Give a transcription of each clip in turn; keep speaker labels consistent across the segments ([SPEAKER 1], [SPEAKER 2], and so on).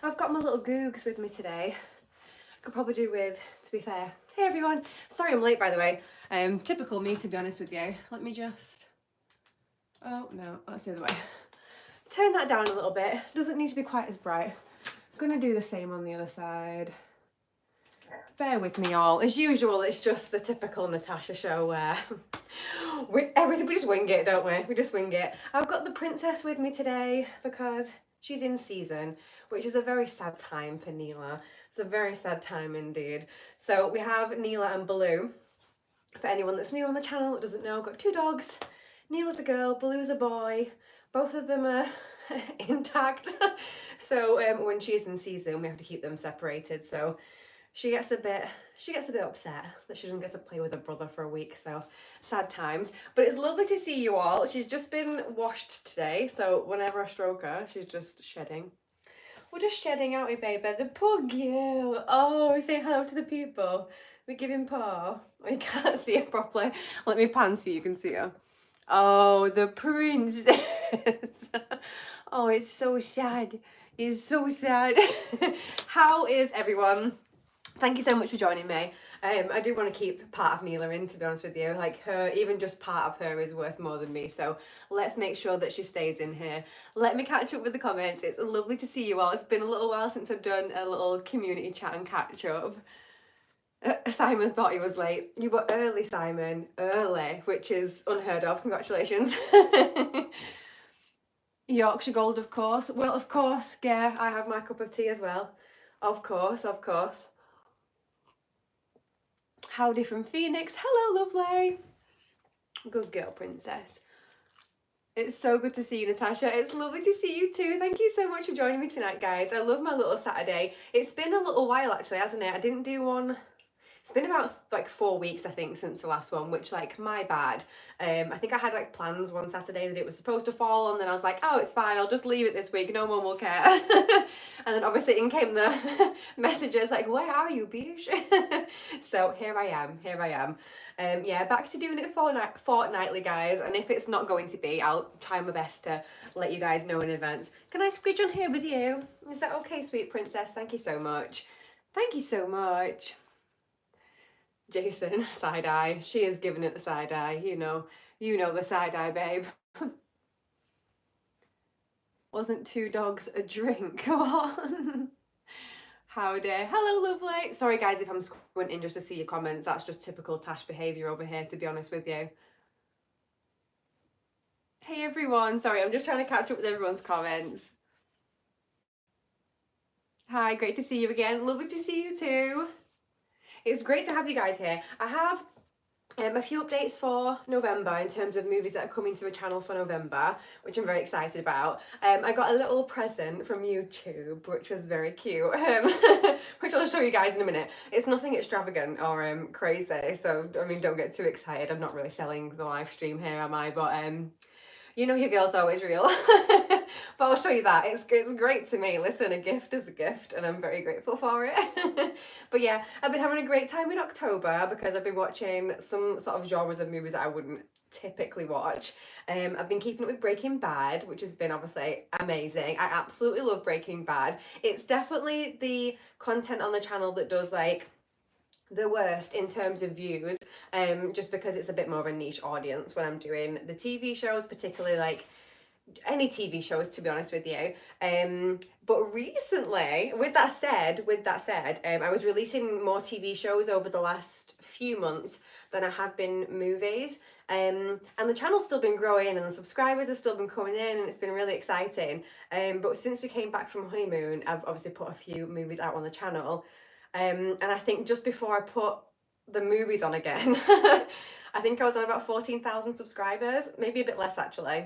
[SPEAKER 1] I've got my little googs with me today. Could probably do with, to be fair. Hey everyone, sorry I'm late by the way. Typical me, to be honest with you. Let me just, oh no, that's the other way. Turn that down a little bit. Doesn't need to be quite as bright. I'm gonna do the same on the other side. Bear with me all. As usual, it's just the typical Natasha show where we just wing it, don't we? We just wing it. I've got the princess with me today because she's in season, which is a very sad time for Neela. It's a very sad time indeed. So we have Neela and Baloo. For anyone that's new on the channel that doesn't know, I've got two dogs. Neela's a girl, Baloo's a boy. Both of them are intact. So when she's in season, we have to keep them separated. So she gets a bit upset that she doesn't get to play with her brother for a week, so sad times. But it's lovely to see you all. She's just been washed today, so whenever I stroke her, she's just shedding. We're just shedding, aren't we, baby? The poor girl. Oh, say hello to the people. We're giving paw. Oh, you can't see her properly. Let me pan so you can see her. Oh, the princess. Oh, it's so sad. It's so sad. How is everyone? Thank you so much for joining me. I do want to keep part of Neela in, to be honest with you. Like her, even just part of her is worth more than me. So let's make sure that she stays in here. Let me catch up with the comments. It's lovely to see you all. It's been a little while since I've done a little community chat and catch up. Simon thought he was late. You were early, Simon. Early, which is unheard of. Congratulations. Yorkshire Gold, of course. Well, of course, yeah, I have my cup of tea as well. Of course, of course. Howdy from Phoenix. Hello, lovely. Good girl, princess. It's so good to see you, Natasha. It's lovely to see you too. Thank you so much for joining me tonight, guys. I love my little Saturday. It's been a little while, actually, hasn't it? I didn't do one. It's been about like 4 weeks, I think, since the last one, which, like, my bad. I think I had like plans one Saturday that it was supposed to fall on, and then I was like, oh, it's fine, I'll just leave it this week, no one will care. And then obviously in came the messages like, where are you, bitch? So here I am. Yeah, back to doing it fortnightly, guys, and if it's not going to be, I'll try my best to let you guys know in advance. Can I squidge on here with you? Is that okay, sweet princess? Thank you so much. Thank you so much. Jason, side eye. She is giving it the side eye. You know the side eye, babe. Wasn't two dogs a drink? Howdy. Hello, lovely. Sorry, guys, if I'm squinting just to see your comments. That's just typical Tash behaviour over here, to be honest with you. Hey, everyone. Sorry, I'm just trying to catch up with everyone's comments. Hi, great to see you again. Lovely to see you too. It's great to have you guys here. I have a few updates for November in terms of movies that are coming to the channel for November, which I'm very excited about. I got a little present from YouTube, which was very cute, which I'll show you guys in a minute. It's nothing extravagant or crazy, so I mean, don't get too excited. I'm not really selling the live stream here, am I? But you know your girl's always real. But I'll show you that. It's great to me. Listen, a gift is a gift, and I'm very grateful for it. But yeah, I've been having a great time in October because I've been watching some sort of genres of movies that I wouldn't typically watch. I've been keeping up with Breaking Bad, which has been obviously amazing. I absolutely love Breaking Bad. It's definitely the content on the channel that does like the worst in terms of views, just because it's a bit more of a niche audience when I'm doing the TV shows, particularly like any TV shows, to be honest with you. But recently, with that said, I was releasing more TV shows over the last few months than I have been movies. And the channel's still been growing and the subscribers have still been coming in, and it's been really exciting. But since we came back from honeymoon, I've obviously put a few movies out on the channel. And I think just before I put the movies on again, I think I was on about 14,000 subscribers, maybe a bit less actually.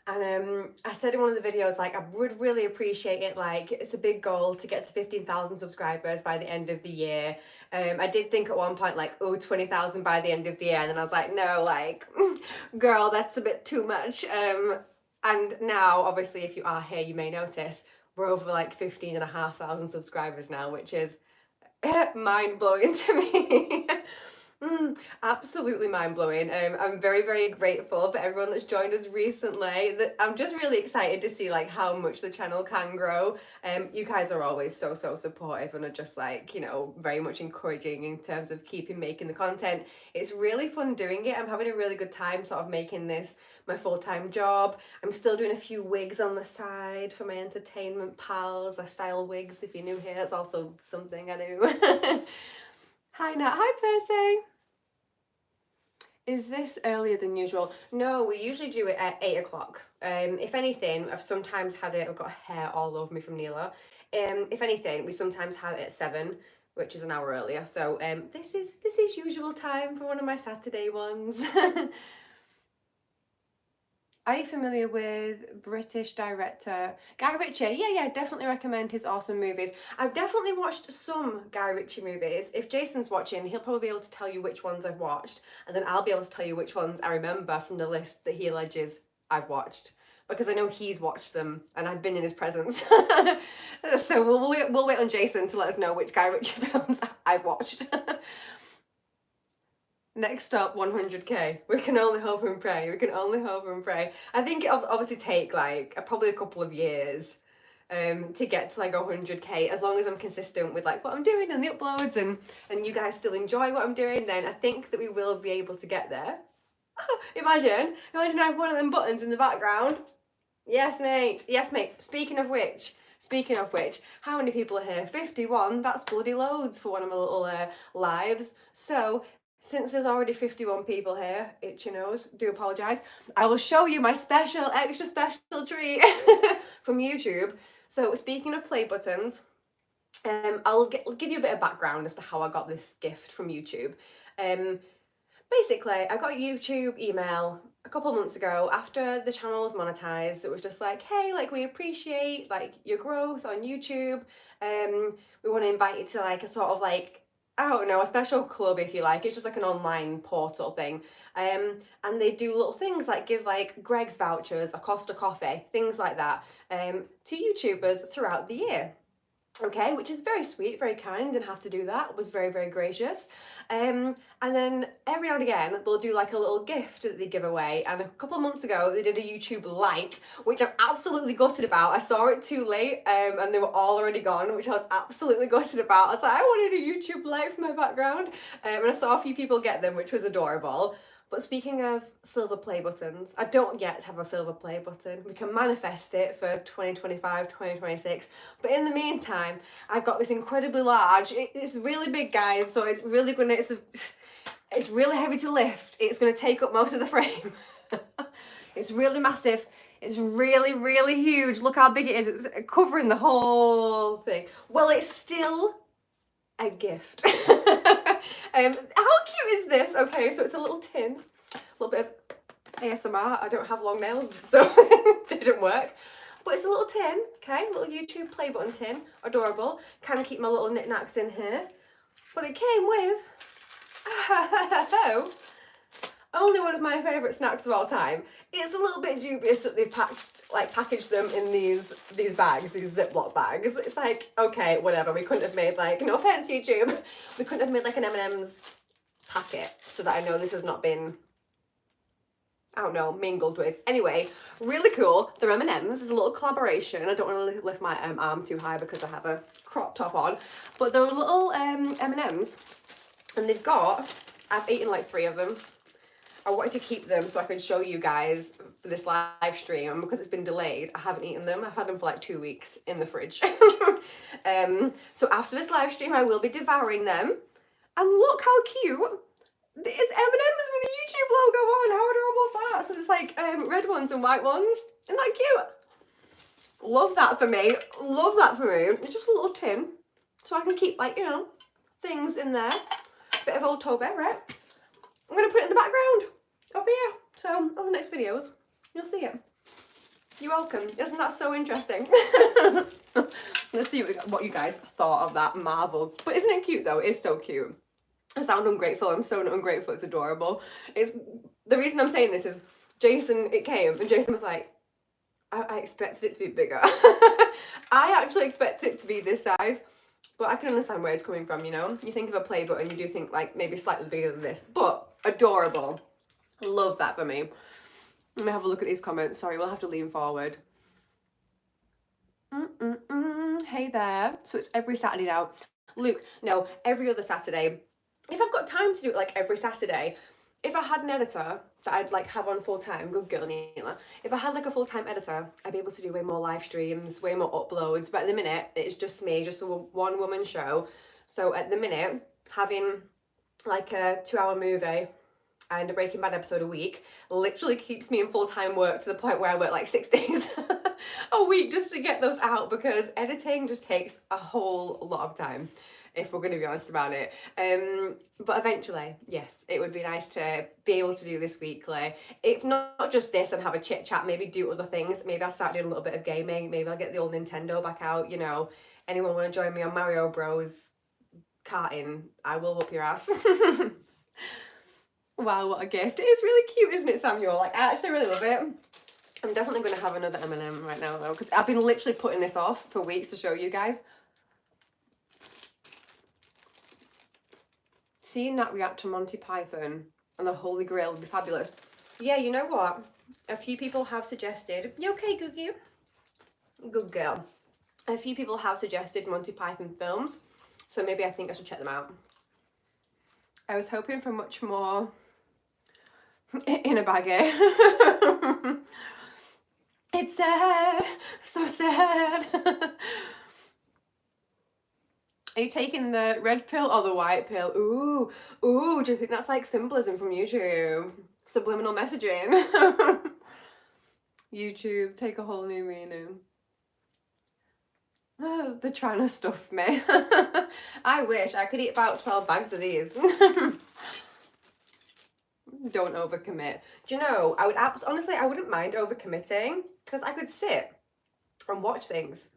[SPEAKER 1] And I said in one of the videos, like, I would really appreciate it, like, it's a big goal to get to 15,000 subscribers by the end of the year. I did think at one point, like, oh, 20,000 by the end of the year, and then I was like, no, like, girl, that's a bit too much. And now, obviously, if you are here, you may notice, we're over, like, 15,500 subscribers now, which is mind-blowing to me. Absolutely mind-blowing. I'm very, very grateful for everyone that's joined us recently. I'm just really excited to see like how much the channel can grow. You guys are always so, so supportive and are just like, you know, very much encouraging in terms of keeping making the content. It's really fun doing it. I'm having a really good time sort of making this my full-time job. I'm still doing a few wigs on the side for my entertainment pals. I style wigs. If you're new here, that's also something I do. Hi Nat, hi Percy. Is this earlier than usual? No, we usually do it at 8 o'clock. If anything, I've sometimes had it, I've got hair all over me from Neela. If anything, we sometimes have it at 7, which is an hour earlier. So this is usual time for one of my Saturday ones. Are you familiar with British director Guy Ritchie? Yeah, definitely recommend his awesome movies. I've definitely watched some Guy Ritchie movies. If Jason's watching, he'll probably be able to tell you which ones I've watched, and then I'll be able to tell you which ones I remember from the list that he alleges I've watched, because I know he's watched them and I've been in his presence. So we'll wait on Jason to let us know which Guy Ritchie films I've watched. Next up, 100k. We can only hope and pray. We can only hope and pray. I think it'll obviously take like probably a couple of years to get to like 100k. As long as I'm consistent with like what I'm doing and the uploads, and you guys still enjoy what I'm doing, then I think that we will be able to get there. Imagine I have one of them buttons in the background. Yes, mate. Yes, mate. Speaking of which, how many people are here? 51. That's bloody loads for one of my little lives. So since there's already 51 people here, itchy nose, do apologise, I will show you my extra special treat from YouTube. So speaking of play buttons, I'll give you a bit of background as to how I got this gift from YouTube. Basically, I got a YouTube email a couple months ago after the channel was monetized. It was just like, hey, like we appreciate like your growth on YouTube. We want to invite you to like a sort of like, I don't know, a special club if you like. It's just like an online portal thing. And they do little things like give like Greg's vouchers, a Costa coffee, things like that, to YouTubers throughout the year. Okay, which is very sweet, very kind, and have to do that. It was very, very gracious. And then every now and again, they'll do like a little gift that they give away. And a couple of months ago, they did a YouTube Lite, which I'm absolutely gutted about. I saw it too late, and they were all already gone, which I was absolutely gutted about. I was like, I wanted a YouTube Lite for my background. And I saw a few people get them, which was adorable. But speaking of silver play buttons, I don't yet have a silver play button. We can manifest it for 2025, 2026. But in the meantime, I've got this incredibly large, it's really big, guys, so it's really gonna, it's really heavy to lift. It's gonna take up most of the frame. It's really massive. It's really, really huge. Look how big it is. It's covering the whole thing. Well, it's still a gift. How cute is this? Okay, so it's a little tin, a little bit of ASMR. I don't have long nails, so they didn't work. But it's a little tin, okay, little YouTube play button tin, adorable. Kind of keep my little knickknacks in here. But it came with only one of my favourite snacks of all time. It's a little bit dubious that they've packaged them in these bags, these Ziploc bags. It's like, okay, whatever. We couldn't have made like, no offence YouTube, we couldn't have made like an M&M's packet so that I know this has not been, I don't know, mingled with. Anyway, really cool. They're M&M's. It's a little collaboration. I don't want to lift my arm too high because I have a crop top on. But they're little M&M's, and they've got, I've eaten like 3 of them. I wanted to keep them so I could show you guys for this live stream, and because it's been delayed, I haven't eaten them. I've had them for like 2 weeks in the fridge. So after this live stream, I will be devouring them. And look how cute. It's M&M's with the YouTube logo on. How adorable is that? So there's like red ones and white ones. Isn't that cute? Love that for me. Love that for me. It's just a little tin, so I can keep like, you know, things in there. Bit of old Toby, right? I'm going to put it in the background up here. So on the next videos, you'll see it. You're welcome. Isn't that so interesting? Let's see what you guys thought of that marvel. But isn't it cute though? It is so cute. I sound ungrateful. I'm so ungrateful. It's adorable. It's the reason I'm saying this is Jason, it came and Jason was like, I expected it to be bigger. I actually expected it to be this size. But I can understand where it's coming from, you know? You think of a play button, you do think like maybe slightly bigger than this, but adorable. Love that for me. Let me have a look at these comments. Sorry, we'll have to lean forward. Hey there. So it's every Saturday now. Luke, no, every other Saturday. If I've got time to do it like every Saturday, if I had an editor that I'd like have on full time, good girl Neela, if I had like a full-time editor, I'd be able to do way more live streams, way more uploads. But at the minute, it's just me, just a one-woman show. So at the minute, having like a 2-hour movie and a Breaking Bad episode a week literally keeps me in full-time work to the point where I work like 6 days a week just to get those out, because editing just takes a whole lot of time, if we're going to be honest about it. But eventually, yes, it would be nice to be able to do this weekly. If not just this and have a chit chat, maybe do other things. Maybe I'll start doing a little bit of gaming. Maybe I'll get the old Nintendo back out, you know. Anyone want to join me on Mario Bros karting? I will whoop your ass. Wow, what a gift. It is really cute, isn't it, Samuel? Like, I actually really love it. I'm definitely going to have another M&M right now, though, because I've been literally putting this off for weeks to show you guys. Seeing Nat react to Monty Python and the Holy Grail would be fabulous. Yeah, you know what? A few people have suggested... You okay, Googie? Good girl. A few people have suggested Monty Python films, so maybe I think I should check them out. I was hoping for much more in a baggie. It's sad, so sad. Are you taking the red pill or the white pill? Ooh, ooh, do you think that's like symbolism from YouTube? Subliminal messaging. YouTube, take a whole new meaning. Oh, they're trying to stuff me. I wish I could eat about 12 bags of these. Don't overcommit. Do you know, I would honestly, I wouldn't mind overcommitting, because I could sit and watch things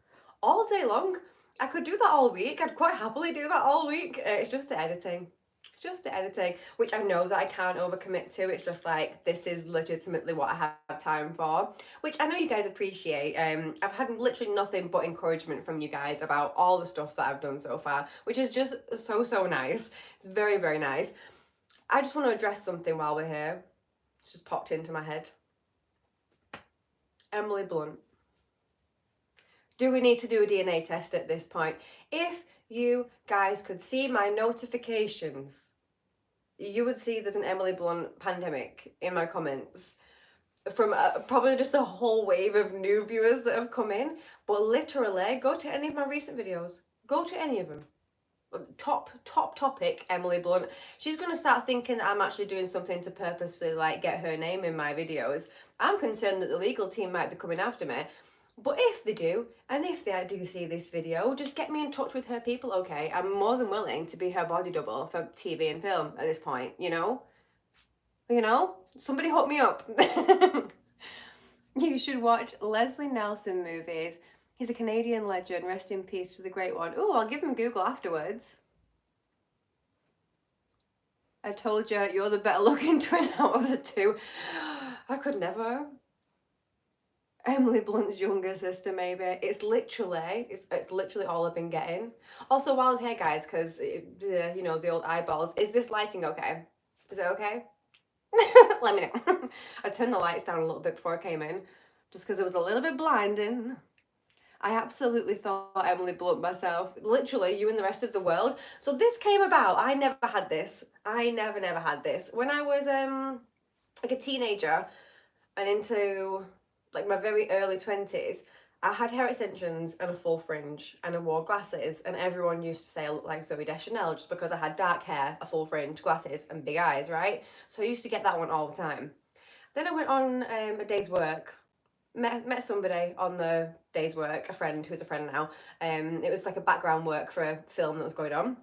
[SPEAKER 1] all day long. I could do that all week. I'd quite happily do that all week. It's just the editing. It's just the editing, which I know that I can't overcommit to. It's just like, this is legitimately what I have time for, which I know you guys appreciate. I've had literally nothing but encouragement from you guys about all the stuff that I've done so far, which is just so, so nice. It's very, very nice. I just want to address something while we're here. It's just popped into my head. Emily Blunt. Do we need to do a DNA test at this point? If you guys could see my notifications, you would see there's an Emily Blunt pandemic in my comments from probably just a whole wave of new viewers that have come in. But literally, go to any of my recent videos. Go to any of them. Top topic, Emily Blunt. She's going to start thinking that I'm actually doing something to purposefully like get her name in my videos. I'm concerned that the legal team might be coming after me. But if they do, and if they do see this video, just get me in touch with her people, okay? I'm more than willing to be her body double for TV and film at this point, you know? You know? Somebody hook me up. You should watch Leslie Nelson movies. He's a Canadian legend. Rest in peace to the great one. Ooh, I'll give him a Google afterwards. I told you, you're the better looking twin out of the two. I could never. Emily Blunt's younger sister, maybe. It's literally all I've been getting. Also, while I'm here, guys, because, you know, the old eyeballs, is this lighting okay? Is it okay? Let me know. I turned the lights down a little bit before I came in, just because it was a little bit blinding. I absolutely thought Emily Blunt myself. Literally, you and the rest of the world. So this came about. I never had this. I never had this. When I was like a teenager and into like my very early 20s, I had hair extensions and a full fringe, and I wore glasses, and everyone used to say I looked like Zooey Deschanel just because I had dark hair, a full fringe, glasses, and big eyes, right? So I used to get that one all the time. Then I went on a day's work, met somebody on the day's work, a friend who's a friend now. It was like a background work for a film that was going on.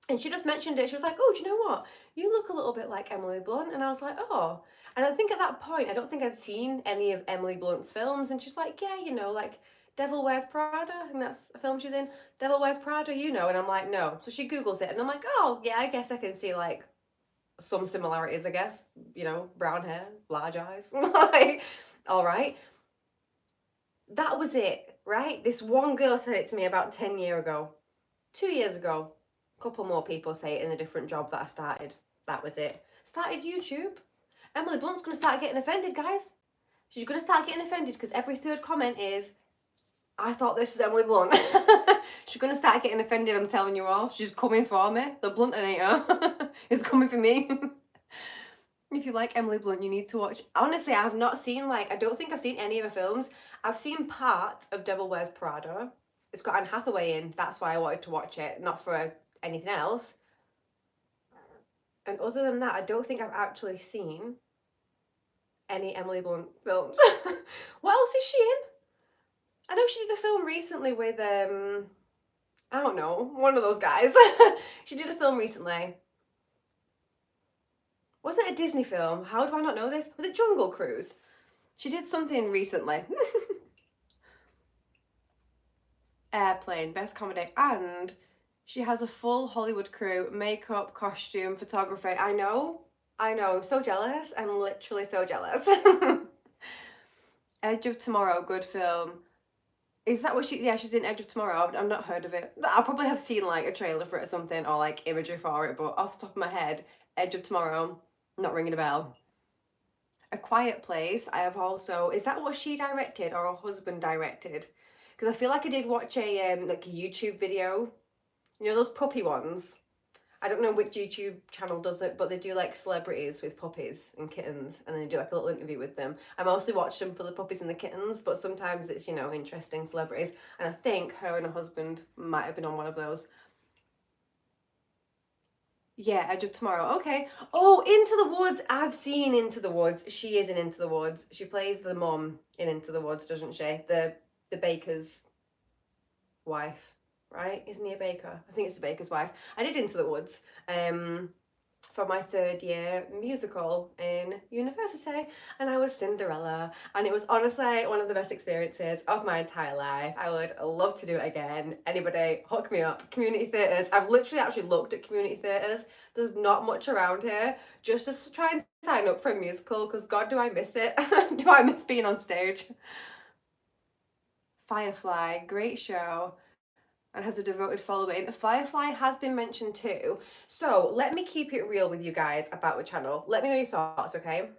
[SPEAKER 1] And she just mentioned it. She was like, oh, do you know what? You look a little bit like Emily Blunt. And I was like, oh. And I think at that point, I don't think I'd seen any of Emily Blunt's films. And she's like, yeah, you know, like Devil Wears Prada. I think that's a film she's in. Devil Wears Prada, you know. And I'm like, no. So she Googles it. And I'm like, oh, yeah, I guess I can see like some similarities, I guess. You know, brown hair, large eyes. Like, all right. That was it, right? This one girl said it to me about 10 years ago. 2 years ago. A couple more people say it in a different job that I started. That was it. Started YouTube. Emily Blunt's going to start getting offended, guys. She's going to start getting offended because every third comment is, I thought this was Emily Blunt. She's going to start getting offended, I'm telling you all. She's coming for me. The Bluntinator is coming for me. If you like Emily Blunt, you need to watch. Honestly, I have not seen, like, I don't think I've seen any of her films. I've seen part of Devil Wears Prada. It's got Anne Hathaway in. That's why I wanted to watch it, not for anything else. And other than that, I don't think I've actually seen any Emily Blunt films. What else is she in? I know she did a film recently with, I don't know, one of those guys. She did a film recently. Wasn't it a Disney film? How do I not know this? Was it Jungle Cruise? She did something recently. Airplane, best comedy. And she has a full Hollywood crew, makeup, costume, photography. I know, I'm so jealous. I'm literally so jealous. Edge of Tomorrow, good film. Is that what she's in Edge of Tomorrow? I've not heard of it. I probably have seen like a trailer for it or something, or like imagery for it, but off the top of my head, Edge of Tomorrow, not ringing a bell. A Quiet Place, I have also, is that what she directed or her husband directed? Because I feel like I did watch a like a YouTube video, you know those puppy ones? I don't know which YouTube channel does it, but they do like celebrities with puppies and kittens, and then they do like a little interview with them. I mostly watch them for the puppies and the kittens, but sometimes it's, you know, interesting celebrities. And I think her and her husband might have been on one of those. Yeah, Edge of Tomorrow. Okay. Oh, Into the Woods. I've seen Into the Woods. She is in Into the Woods. She plays the mum in Into the Woods, doesn't she? The baker's wife. Right? Isn't he a baker? I think it's the baker's wife. I did Into the Woods for my third year musical in university, and I was Cinderella, and it was honestly one of the best experiences of my entire life. I would love to do it again. Anybody, hook me up. Community theatres. I've literally actually looked at community theatres. There's not much around here, just to try and sign up for a musical, because God, do I miss it. Do I miss being on stage. Firefly, great show, and has a devoted following. Firefly has been mentioned too. So let me keep it real with you guys about the channel. Let me know your thoughts, okay?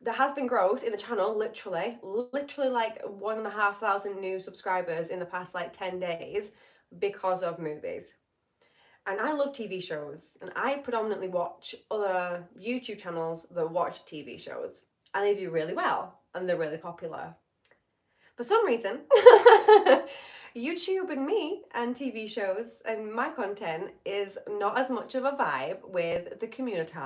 [SPEAKER 1] There has been growth in the channel, literally like 1,500 new subscribers in the past like 10 days because of movies. And I love TV shows, and I predominantly watch other YouTube channels that watch TV shows, and they do really well, and they're really popular. For some reason, YouTube and me and TV shows and my content is not as much of a vibe with the community,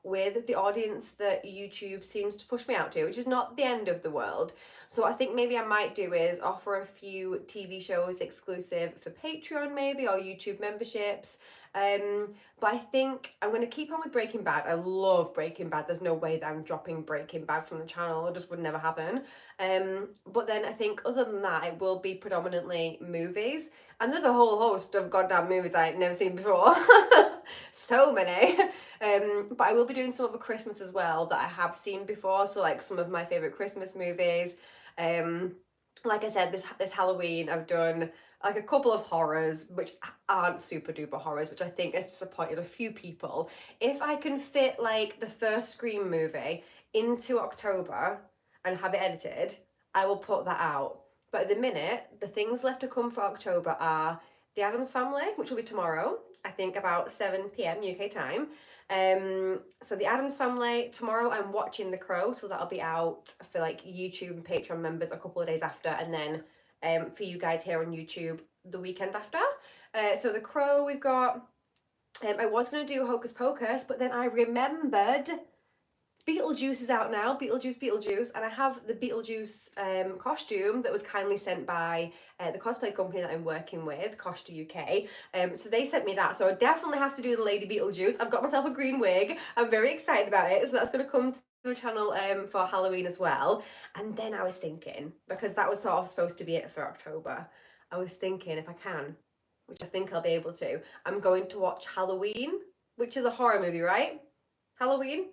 [SPEAKER 1] with the audience that YouTube seems to push me out to, which is not the end of the world. So I think maybe I might do is offer a few TV shows exclusive for Patreon maybe, or YouTube memberships. But I think I'm going to keep on with Breaking Bad. I love Breaking Bad. There's no way that I'm dropping Breaking Bad from the channel. It just would never happen. But then I think other than that, it will be predominantly movies. And there's a whole host of goddamn movies I've never seen before. So many. But I will be doing some over Christmas as well that I have seen before. So like some of my favourite Christmas movies. Like I said, this Halloween I've done like a couple of horrors, which aren't super duper horrors, which I think has disappointed a few people. If I can fit like the first Scream movie into October and have it edited, I will put that out. But at the minute, the things left to come for October are The Addams Family, which will be tomorrow, I think about 7 p.m. UK time. So The Addams Family, tomorrow I'm watching The Crow, so that'll be out for like YouTube and Patreon members a couple of days after, and then for you guys here on YouTube the weekend after. So The Crow we've got, I was going to do Hocus Pocus, but then I remembered Beetlejuice is out now, Beetlejuice, and I have the Beetlejuice costume that was kindly sent by the cosplay company that I'm working with, Costa UK. So they sent me that, so I definitely have to do the Lady Beetlejuice. I've got myself a green wig. I'm very excited about it, so that's going to come to the channel for Halloween as well. And then I was thinking, because that was sort of supposed to be it for October, I was thinking if I can, which I think I'll be able to, I'm going to watch Halloween, which is a horror movie, right? Halloween?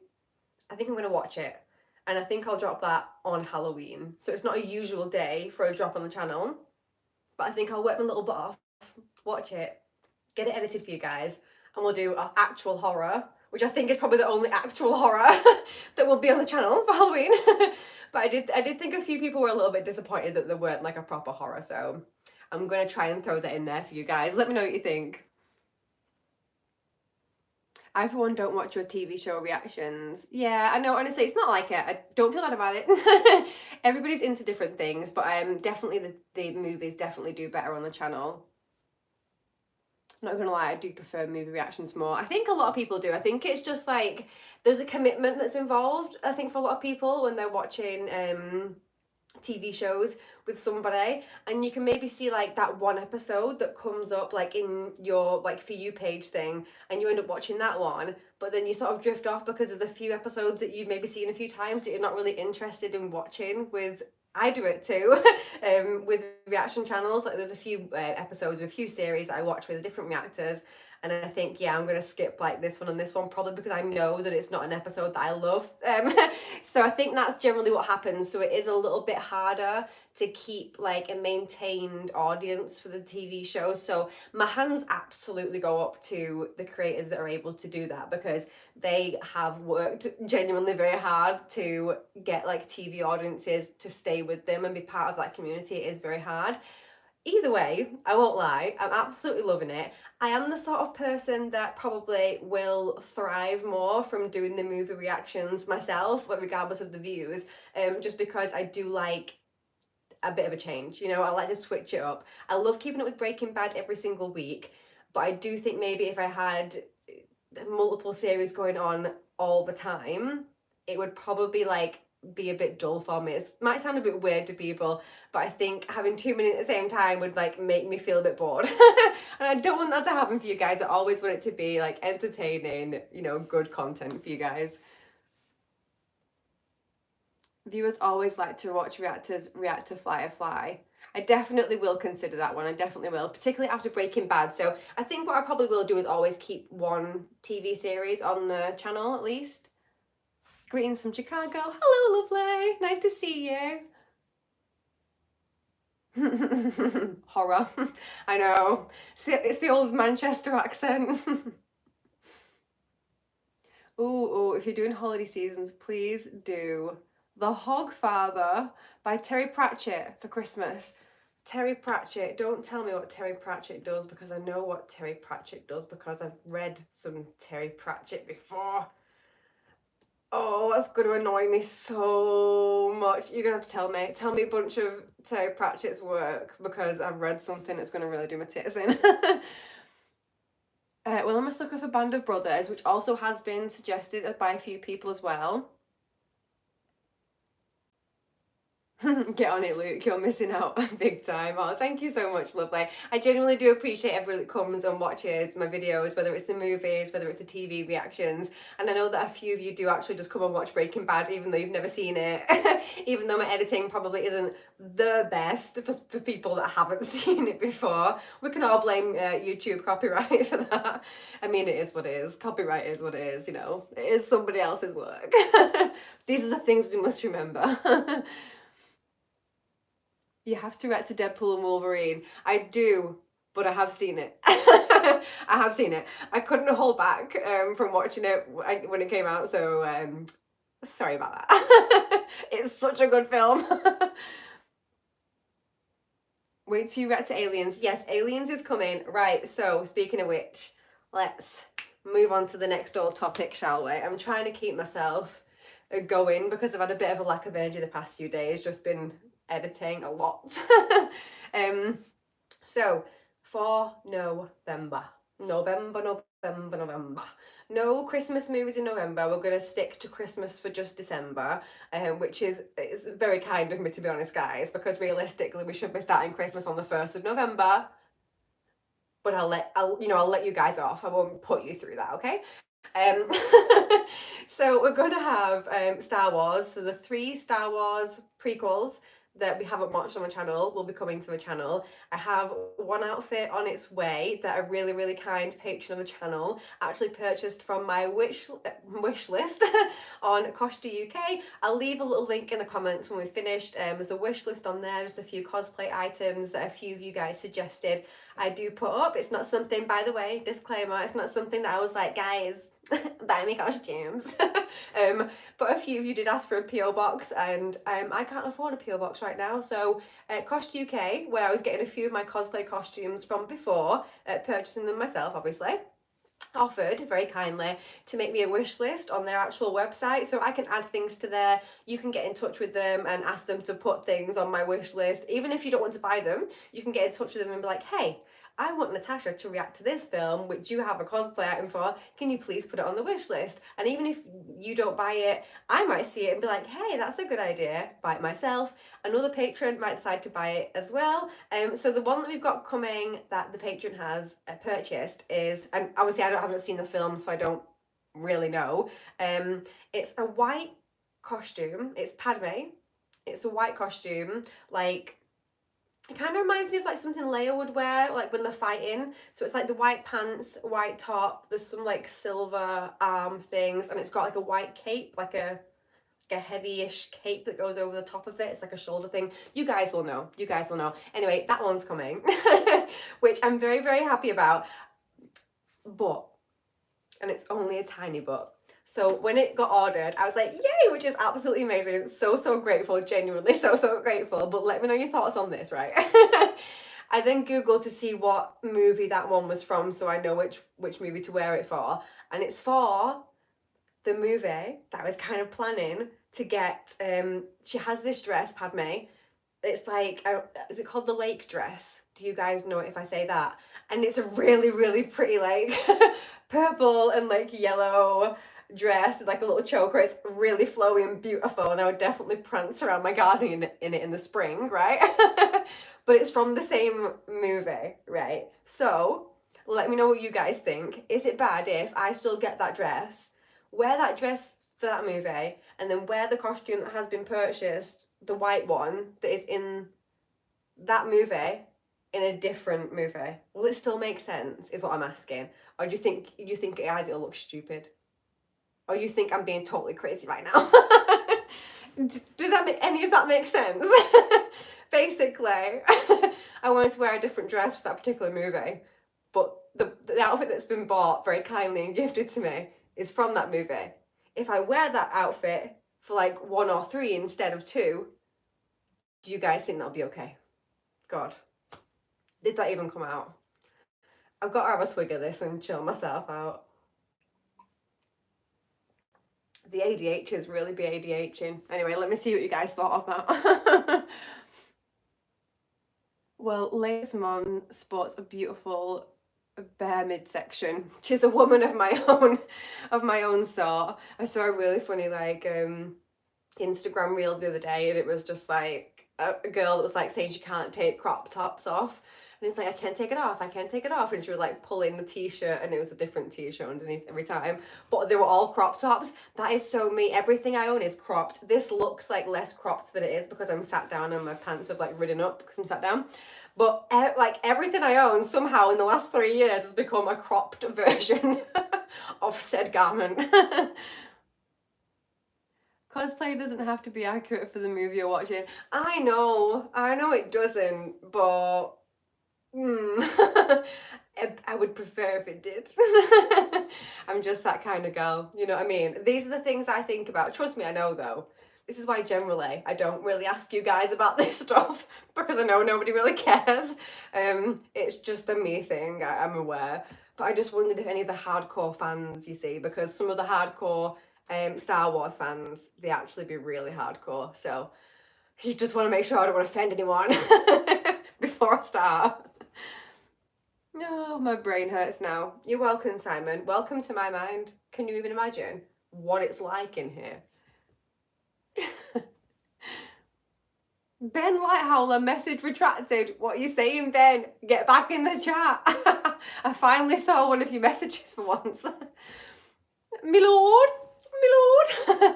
[SPEAKER 1] I think I'm going to watch it, and I think I'll drop that on Halloween. So it's not a usual day for a drop on the channel, but I think I'll work my little butt off watch it, get it edited for you guys, and we'll do actual horror, which I think is probably the only actual horror that will be on the channel for Halloween. But I did think a few people were a little bit disappointed that there weren't like a proper horror, so I'm gonna try and throw that in there for you guys. Let me know what you think. I, for one, don't watch your TV show reactions. Yeah, I know, honestly, it's not like it. I don't feel bad about it. Everybody's into different things, but definitely the movies definitely do better on the channel. Not gonna lie, I do prefer movie reactions more. I think a lot of people do. I think it's just like there's a commitment that's involved, I think, for a lot of people when they're watching TV shows with somebody, and you can maybe see like that one episode that comes up like in your like For You page thing, and you end up watching that one, but then you sort of drift off because there's a few episodes that you've maybe seen a few times that you're not really interested in watching. With I do it too with reaction channels. Like there's a few episodes, a few series that I watch with different reactors, and I think, yeah, I'm gonna skip like this one and this one, probably because I know that it's not an episode that I love. So I think that's generally what happens. So it is a little bit harder to keep like a maintained audience for the TV show. So my hands absolutely go up to the creators that are able to do that, because they have worked genuinely very hard to get like TV audiences to stay with them and be part of that community. It is very hard. Either way, I won't lie, I'm absolutely loving it. I am the sort of person that probably will thrive more from doing the movie reactions myself, but regardless of the views, just because I do like a bit of a change. You know, I like to switch it up. I love keeping it with Breaking Bad every single week, but I do think maybe if I had multiple series going on all the time, it would probably like be a bit dull for me. It might sound a bit weird to people, but I think having too many at the same time would like make me feel a bit bored. And I don't want that to happen for you guys. I always want it to be like entertaining, you know, good content for you guys. Viewers always like to watch reactors react to Firefly. I definitely will consider that one. I definitely will, particularly after Breaking Bad. So I think what I probably will do is always keep one TV series on the channel at least. Greetings from Chicago. Hello, lovely. Nice to see you. Horror. I know. It's the old Manchester accent. Ooh, if you're doing holiday seasons, please do The Hogfather by Terry Pratchett for Christmas. Terry Pratchett, don't tell me what Terry Pratchett does, because I know what Terry Pratchett does because I've read some Terry Pratchett before. Oh, that's going to annoy me so much. You're going to have to tell me. Tell me a bunch of Terry Pratchett's work, because I've read something that's going to really do my tits in. Well, I'm a sucker for Band of Brothers, which also has been suggested by a few people as well. Get on it, Luke. You're missing out big time. Oh, thank you so much, lovely. I genuinely do appreciate everyone that comes and watches my videos, whether it's the movies, whether it's the TV reactions. And I know that a few of you do actually just come and watch Breaking Bad, even though you've never seen it. Even though my editing probably isn't the best for people that haven't seen it before. We can all blame YouTube copyright for that. I mean, it is what it is. Copyright is what it is, you know. It is somebody else's work. These are the things we must remember. You have to react to Deadpool and Wolverine. I do, but I have seen it. I have seen it. I couldn't hold back from watching it when it came out, so sorry about that. It's such a good film. Wait till you react to Aliens. Yes, Aliens is coming. Right, so speaking of which, let's move on to the next old topic, shall we? I'm trying to keep myself going because I've had a bit of a lack of energy the past few days, just been editing a lot. So for November, no Christmas movies in November. We're going to stick to Christmas for just December, which is very kind of me, to be honest, guys, because realistically we should be starting Christmas on the 1st of November. But I'll let you guys off. I won't put you through that, okay? So we're going to have Star Wars, so the 3 Star Wars prequels, that we haven't watched on my channel will be coming to the channel. I have one outfit on its way that a really, really kind patron of the channel actually purchased from my wish list on Costa UK. I'll leave a little link in the comments when we've finished. There's a wish list on there, just a few cosplay items that a few of you guys suggested I do put up. It's not something, by the way, disclaimer, it's not something that I was like, guys, buy me costumes. But a few of you did ask for a PO box, and I can't afford a PO box right now. So Cost UK, where I was getting a few of my cosplay costumes from before, purchasing them myself, obviously, offered very kindly to make me a wish list on their actual website, so I can add things to there. You can get in touch with them and ask them to put things on my wish list. Even if you don't want to buy them, you can get in touch with them and be like, hey, I want Natasha to react to this film, which you have a cosplay item for. Can you please put it on the wish list? And even if you don't buy it, I might see it and be like, hey, that's a good idea. Buy it myself. Another patron might decide to buy it as well. So the one that we've got coming that the patron has purchased is, and obviously I haven't seen the film, so I don't really know. It's a white costume. It's Padme. It's a white costume, like, it kind of reminds me of like something Leia would wear, like when they're fighting. So it's like the white pants, white top, there's some like silver arm things, and it's got like a white cape, like a heavy-ish cape that goes over the top of it. It's like a shoulder thing. You guys will know. You guys will know. Anyway, that one's coming, which I'm very, very happy about. But, and it's only a tiny but. So when it got ordered, I was like, yay, which is absolutely amazing. So, so grateful, genuinely so, so grateful. But let me know your thoughts on this, right? I then Googled to see what movie that one was from, so I know which movie to wear it for. And it's for the movie that I was kind of planning to get. She has this dress, Padme. It's like, is it called the lake dress? Do you guys know it if I say that? And it's a really, really pretty, like, purple and like yellow dress with like a little choker. It's really flowy and beautiful, and I would definitely prance around my garden in it in the spring, right? But it's from the same movie, right? So let me know what you guys think. Is it bad if I still get that dress, wear that dress for that movie, and then wear the costume that has been purchased, the white one that is in that movie, in a different movie? Will it still make sense, is what I'm asking? Or do you think guys, it'll look stupid? Or you think I'm being totally crazy right now? Did that make any of that make sense? Basically, I wanted to wear a different dress for that particular movie, but the outfit that's been bought very kindly and gifted to me is from that movie. If I wear that outfit for like 1 or 3 instead of 2, do you guys think that'll be okay? God, did that even come out? I've got to have a swig of this and chill myself out. The ADH is really be ADHing. Anyway, let me see what you guys thought of that. Well, Leia's mum sports a beautiful bare midsection. She's a woman of my own sort. I saw a really funny like Instagram reel the other day, and it was just like a girl that was like saying she can't take crop tops off. And it's like, I can't take it off, I can't take it off. And she would like pull in the t-shirt, and it was a different t-shirt underneath every time. But they were all crop tops. That is so me. Everything I own is cropped. This looks like less cropped than it is because I'm sat down and my pants have like ridden up because I'm sat down. But like everything I own somehow in the last 3 years has become a cropped version of said garment. Cosplay doesn't have to be accurate for the movie you're watching. I know it doesn't, but I would prefer if it did. I'm just that kind of girl, you know what I mean? These are the things I think about. Trust me, I know though. This is why generally I don't really ask you guys about this stuff, because I know nobody really cares. It's just a me thing, I'm aware. But I just wondered if any of the hardcore fans, you see, because some of the hardcore Star Wars fans, they actually be really hardcore. So you just want to make sure I don't want to offend anyone before I start. No, my brain hurts now. You're welcome, Simon. Welcome to my mind. Can you even imagine what it's like in here? Ben Lighthowler, message retracted. What are you saying, Ben? Get back in the chat. I finally saw one of your messages for once. My lord, my lord.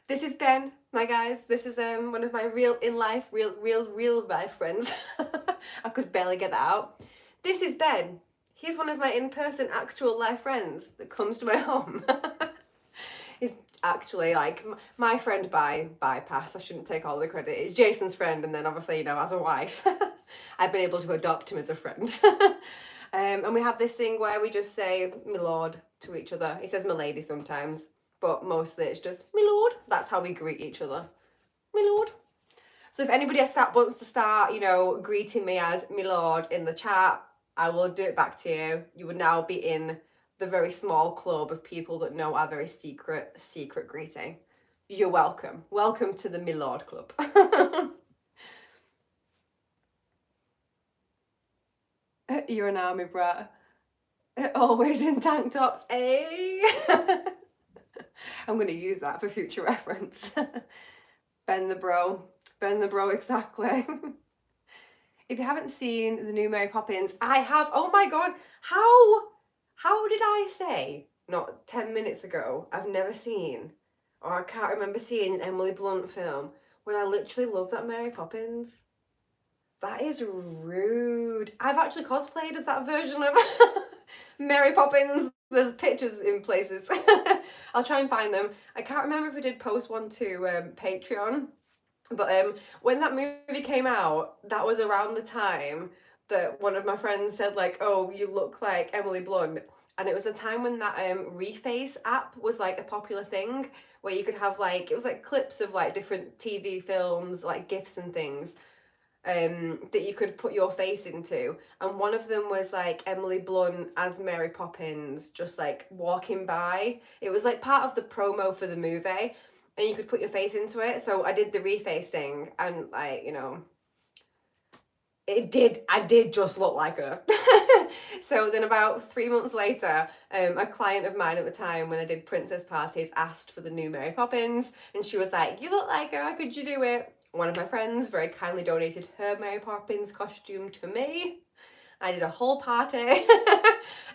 [SPEAKER 1] This is Ben. My guys, this is one of my real life friends. I could barely get that out. This is Ben. He's one of my in-person actual life friends that comes to my home. He's actually like my friend by bypass. I shouldn't take all the credit. It's Jason's friend, and then obviously, you know, as a wife, I've been able to adopt him as a friend. And we have this thing where we just say "my lord" to each other. He says "my lady" sometimes, but mostly it's just "my lord." That's how we greet each other, "my lord." So if anybody wants to start, you know, greeting me as "my lord" in the chat, I will do it back to you. You would now be in the very small club of people that know our very secret greeting. You're welcome. Welcome to the "my lord" club. You're an army brat. Always in tank tops, eh? I'm going to use that for future reference. Ben the bro. Ben the bro, exactly. If you haven't seen the new Mary Poppins, I have. Oh my god, how did I say not 10 minutes ago I've never seen, or I can't remember seeing an Emily Blunt film when I literally love that Mary Poppins? That is rude. I've actually cosplayed as that version of Mary Poppins. There's pictures in places. I'll try and find them. I can't remember if I did post one to Patreon, but when that movie came out, that was around the time that one of my friends said like, "Oh, you look like Emily Blunt," and it was a time when that Reface app was like a popular thing, where you could have like, it was like clips of like different TV films, like GIFs and things, that you could put your face into, and one of them was like Emily Blunt as Mary Poppins just like walking by. It was like part of the promo for the movie, and you could put your face into it. So I did the reface thing, and like, you know, I did just look like her. So then about 3 months later, a client of mine at the time, when I did princess parties, asked for the new Mary Poppins, and she was like, "You look like her, could you do it?" One of my friends very kindly donated her Mary Poppins costume to me. I did a whole party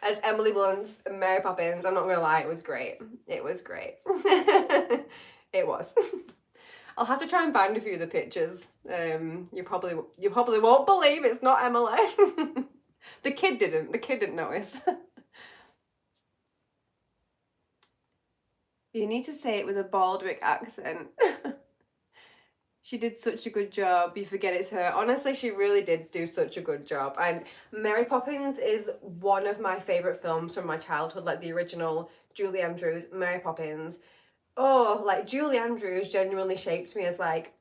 [SPEAKER 1] as Emily Blunt's Mary Poppins. I'm not gonna lie, it was great. It was great. It was. I'll have to try and find a few of the pictures. You probably won't believe it's not Emily. The kid didn't notice. You need to say it with a Baldwick accent. She did such a good job, you forget it's her. Honestly, she really did do such a good job. And Mary Poppins is one of my favourite films from my childhood, like the original Julie Andrews, Mary Poppins. Oh, like Julie Andrews genuinely shaped me as like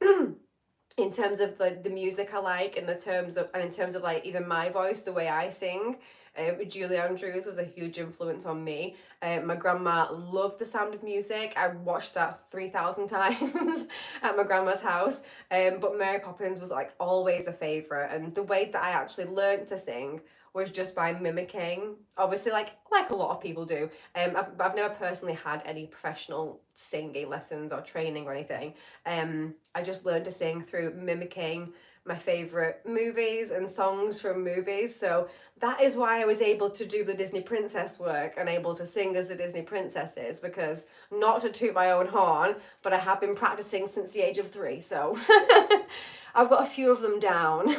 [SPEAKER 1] in terms of the music I like, and in terms of like even my voice, the way I sing. Julie Andrews was a huge influence on me. My grandma loved The Sound of Music. I watched that 3,000 times at my grandma's house. But Mary Poppins was like always a favourite, and the way that I actually learned to sing was just by mimicking. Obviously, like a lot of people do. I've never personally had any professional singing lessons or training or anything. I just learned to sing through mimicking my favourite movies and songs from movies. So that is why I was able to do the Disney princess work and able to sing as the Disney princesses, because, not to toot my own horn, but I have been practicing since the age of 3. So I've got a few of them down.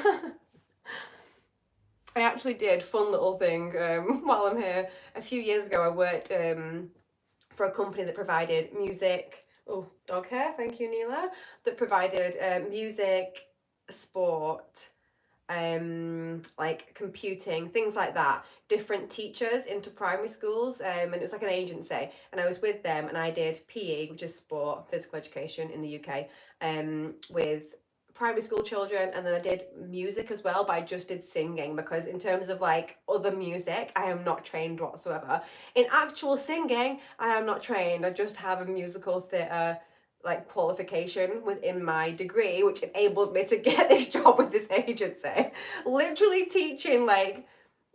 [SPEAKER 1] I actually did, fun little thing, while I'm here. A few years ago I worked for a company that provided music. Oh, dog hair, thank you, Neela. That provided music, sport, like computing, things like that, different teachers into primary schools, and it was like an agency, and I was with them, and I did PE, which is sport, physical education in the UK, with primary school children, and then I did music as well, but I just did singing, because in terms of like other music, I am not trained whatsoever. In actual singing, I am not trained. I just have a musical theatre like qualification within my degree, which enabled me to get this job with this agency. Literally teaching like,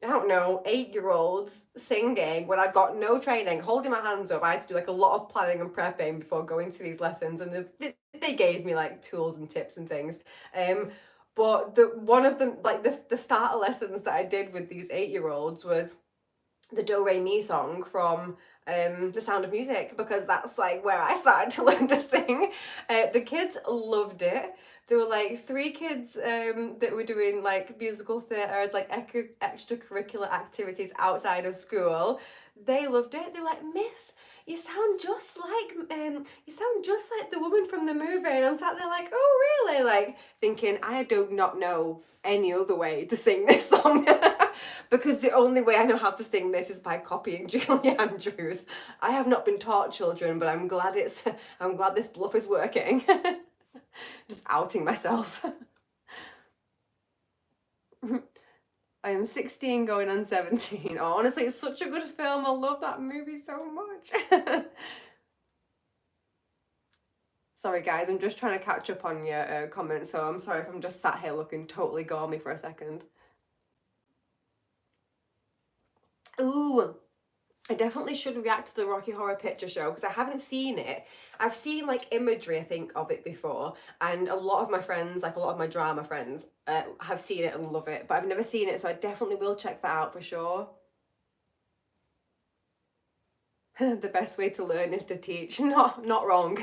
[SPEAKER 1] I don't know, 8-year-olds singing when I've got no training, holding my hands up. I had to do like a lot of planning and prepping before going to these lessons, and they gave me like tools and tips and things. But one of them, like the starter lessons that I did with these 8-year-olds was the Do Re Mi song from The Sound of Music, because that's like where I started to learn to sing. The kids loved it. There were like 3 kids that were doing like musical theatre as like extracurricular activities outside of school. They loved it. They were like, Miss, you sound just like the woman from the movie. And I'm sat there like, oh really? Like thinking I do not know any other way to sing this song. Because the only way I know how to sing this is by copying Julie Andrews. I have not been taught, children, but I'm glad this bluff is working. Just outing myself. I am 16 going on 17. Oh, honestly, it's such a good film. I love that movie so much. Sorry guys, I'm just trying to catch up on your comments, so I'm sorry if I'm just sat here looking totally gormy for a second. Ooh, I definitely should react to the Rocky Horror Picture Show because I haven't seen it. I've seen like imagery, I think, of it before, and a lot of my friends, like a lot of my drama friends, have seen it and love it, but I've never seen it, so I definitely will check that out for sure. The best way to learn is to teach. Not wrong.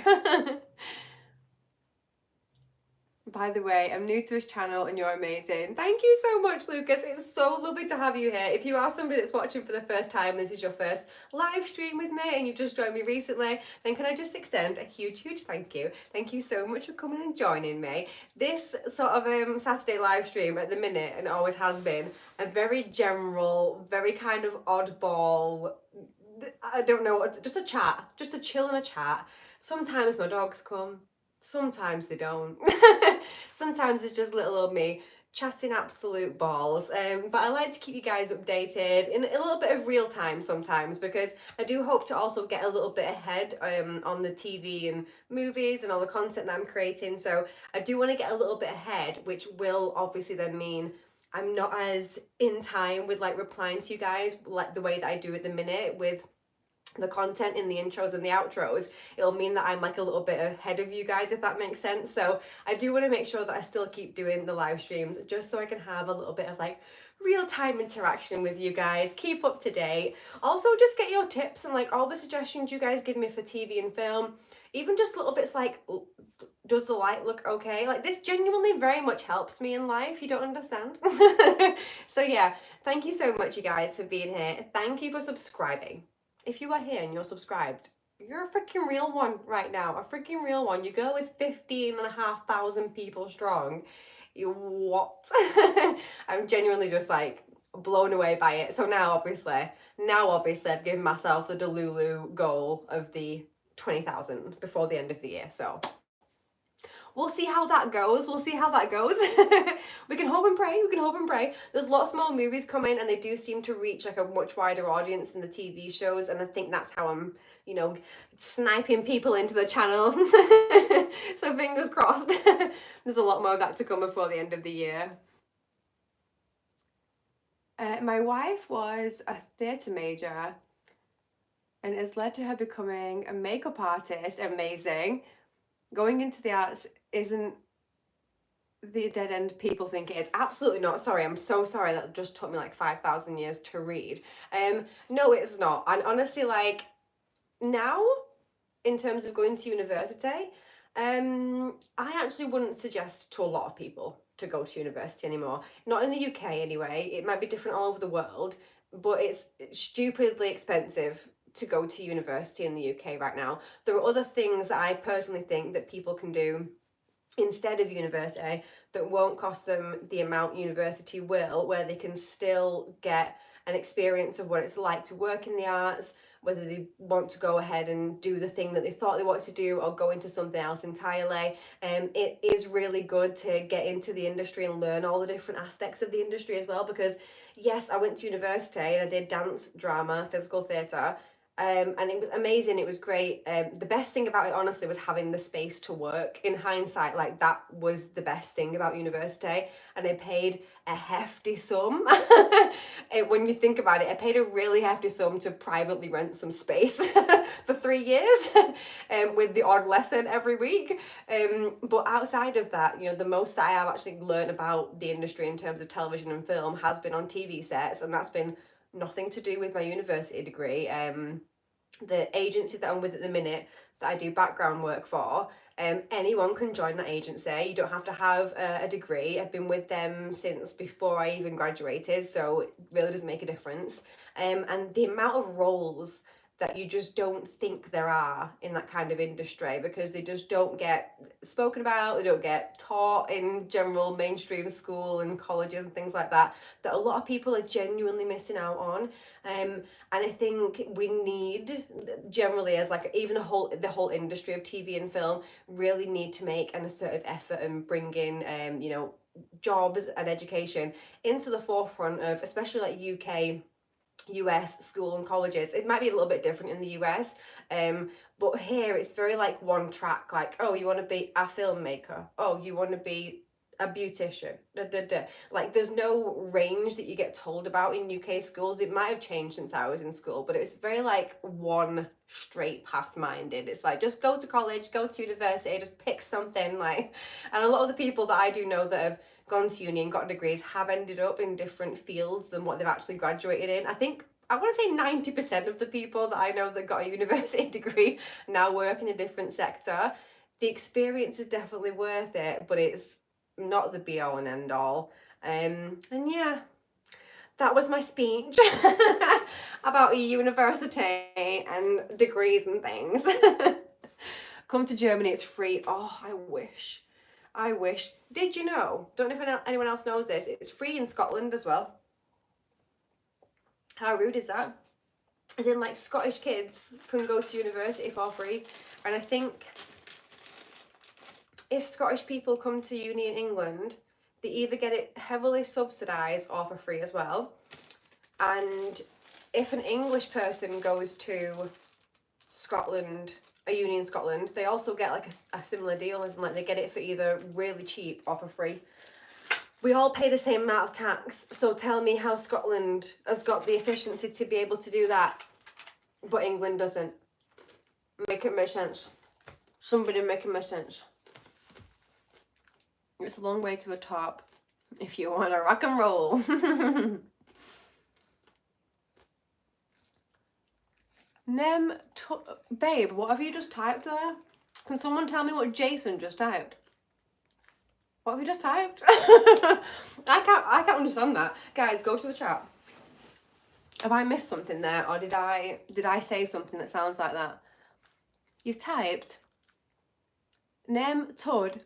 [SPEAKER 1] By the way, I'm new to this channel and you're amazing. Thank you so much, Lucas. It's so lovely to have you here. If you are somebody that's watching for the first time, this is your first live stream with me and you've just joined me recently, then can I just extend a huge, huge thank you. Thank you so much for coming and joining me. This sort of Saturday live stream at the minute, and always has been, a very general, very kind of oddball, I don't know, just a chat, just a chill and a chat. Sometimes my dogs come, sometimes they don't. Sometimes it's just little old me chatting absolute balls. But I like to keep you guys updated in a little bit of real time sometimes, because I do hope to also get a little bit ahead on the TV and movies and all the content that I'm creating. So I do want to get a little bit ahead, which will obviously then mean I'm not as in time with like replying to you guys like the way that I do at the minute with the content in the intros and the outros. It'll mean that I'm like a little bit ahead of you guys, if that makes sense. So I do want to make sure that I still keep doing the live streams just so I can have a little bit of like real-time interaction with you guys, keep up to date. Also just get your tips and like all the suggestions you guys give me for TV and film, even just little bits like, does the light look okay? Like this genuinely very much helps me in life, you don't understand. So yeah, thank you so much you guys for being here. Thank you for subscribing. If you are here and you're subscribed, you're a freaking real one right now. A freaking real one. Your girl is 15,500 people strong. You what? I'm genuinely just like blown away by it. So now obviously I've given myself the Delulu goal of the 20,000 before the end of the year. So we'll see how that goes. We can hope and pray. There's lots more movies coming and they do seem to reach like a much wider audience than the TV shows, and I think that's how I'm, you know, sniping people into the channel. So fingers crossed. There's a lot more of that to come before the end of the year. My wife was a theatre major and has led to her becoming a makeup artist. Amazing. Going into the arts isn't the dead end people think it is. Absolutely not. Sorry, I'm so sorry. That just took me like 5,000 years to read. No, it's not. And honestly, like now, in terms of going to university, I actually wouldn't suggest to a lot of people to go to university anymore. Not in the UK anyway. It might be different all over the world, but it's stupidly expensive to go to university in the UK right now. There are other things that I personally think that people can do instead of university that won't cost them the amount university will, where they can still get an experience of what it's like to work in the arts, whether they want to go ahead and do the thing that they thought they wanted to do or go into something else entirely. It is really good to get into the industry and learn all the different aspects of the industry as well, because yes, I went to university and I did dance, drama, physical theatre, and it was amazing. It was great. The best thing about it, honestly, was having the space to work. In hindsight, like that was the best thing about university. And I paid a hefty sum. When you think about it, I paid a really hefty sum to privately rent some space for 3 years, with the odd lesson every week. But outside of that, you know, the most that I have actually learned about the industry in terms of television and film has been on TV sets, and that's been nothing to do with my university degree. the agency that I'm with at the minute, that I do background work for, anyone can join that agency. You don't have to have a degree. I've been with them since before I even graduated, so it really doesn't make a difference. And the amount of roles that you just don't think there are in that kind of industry, because they just don't get spoken about, they don't get taught in general mainstream school and colleges and things like that, that a lot of people are genuinely missing out on. And I think we need, generally, as like even the whole industry of TV and film, really need to make an assertive effort and bring in you know, jobs and education into the forefront of, especially like UK, US school and colleges. It might be a little bit different in the US, but here it's very like one track, like, oh, you want to be a filmmaker, oh, you want to be a beautician, da, da, da. Like, there's no range that you get told about in UK schools. It might have changed since I was in school, but it's very like one straight path minded. It's like, just go to college, go to university, just pick something, like. And a lot of the people that I do know that have gone to uni and got degrees have ended up in different fields than what they've actually graduated in. I think, I want to say 90% of the people that I know that got a university degree now work in a different sector. The experience is definitely worth it, but it's not the be all and end all. And yeah, that was my speech about university and degrees and things. Come to Germany, it's free. Oh, I wish. I wish. Did you know? Don't know if anyone else knows this. It's free in Scotland as well. How rude is that? As in, like, Scottish kids can go to university for free. And I think if Scottish people come to uni in England, they either get it heavily subsidised or for free as well. And if an English person goes to Scotland, a uni in Scotland, they also get like a similar deal, as in like they get it for either really cheap or for free. We all pay the same amount of tax, so tell me how Scotland has got the efficiency to be able to do that, but England doesn't. Make it make sense. Somebody make it make sense. It's a long way to the top if you want to rock and roll. Babe, what have you just typed there? Can someone tell me what Jason just typed? What have you just typed? I can't understand that. Guys, go to the chat. Have I missed something there, or did I say something that sounds like that? You've typed name Tud.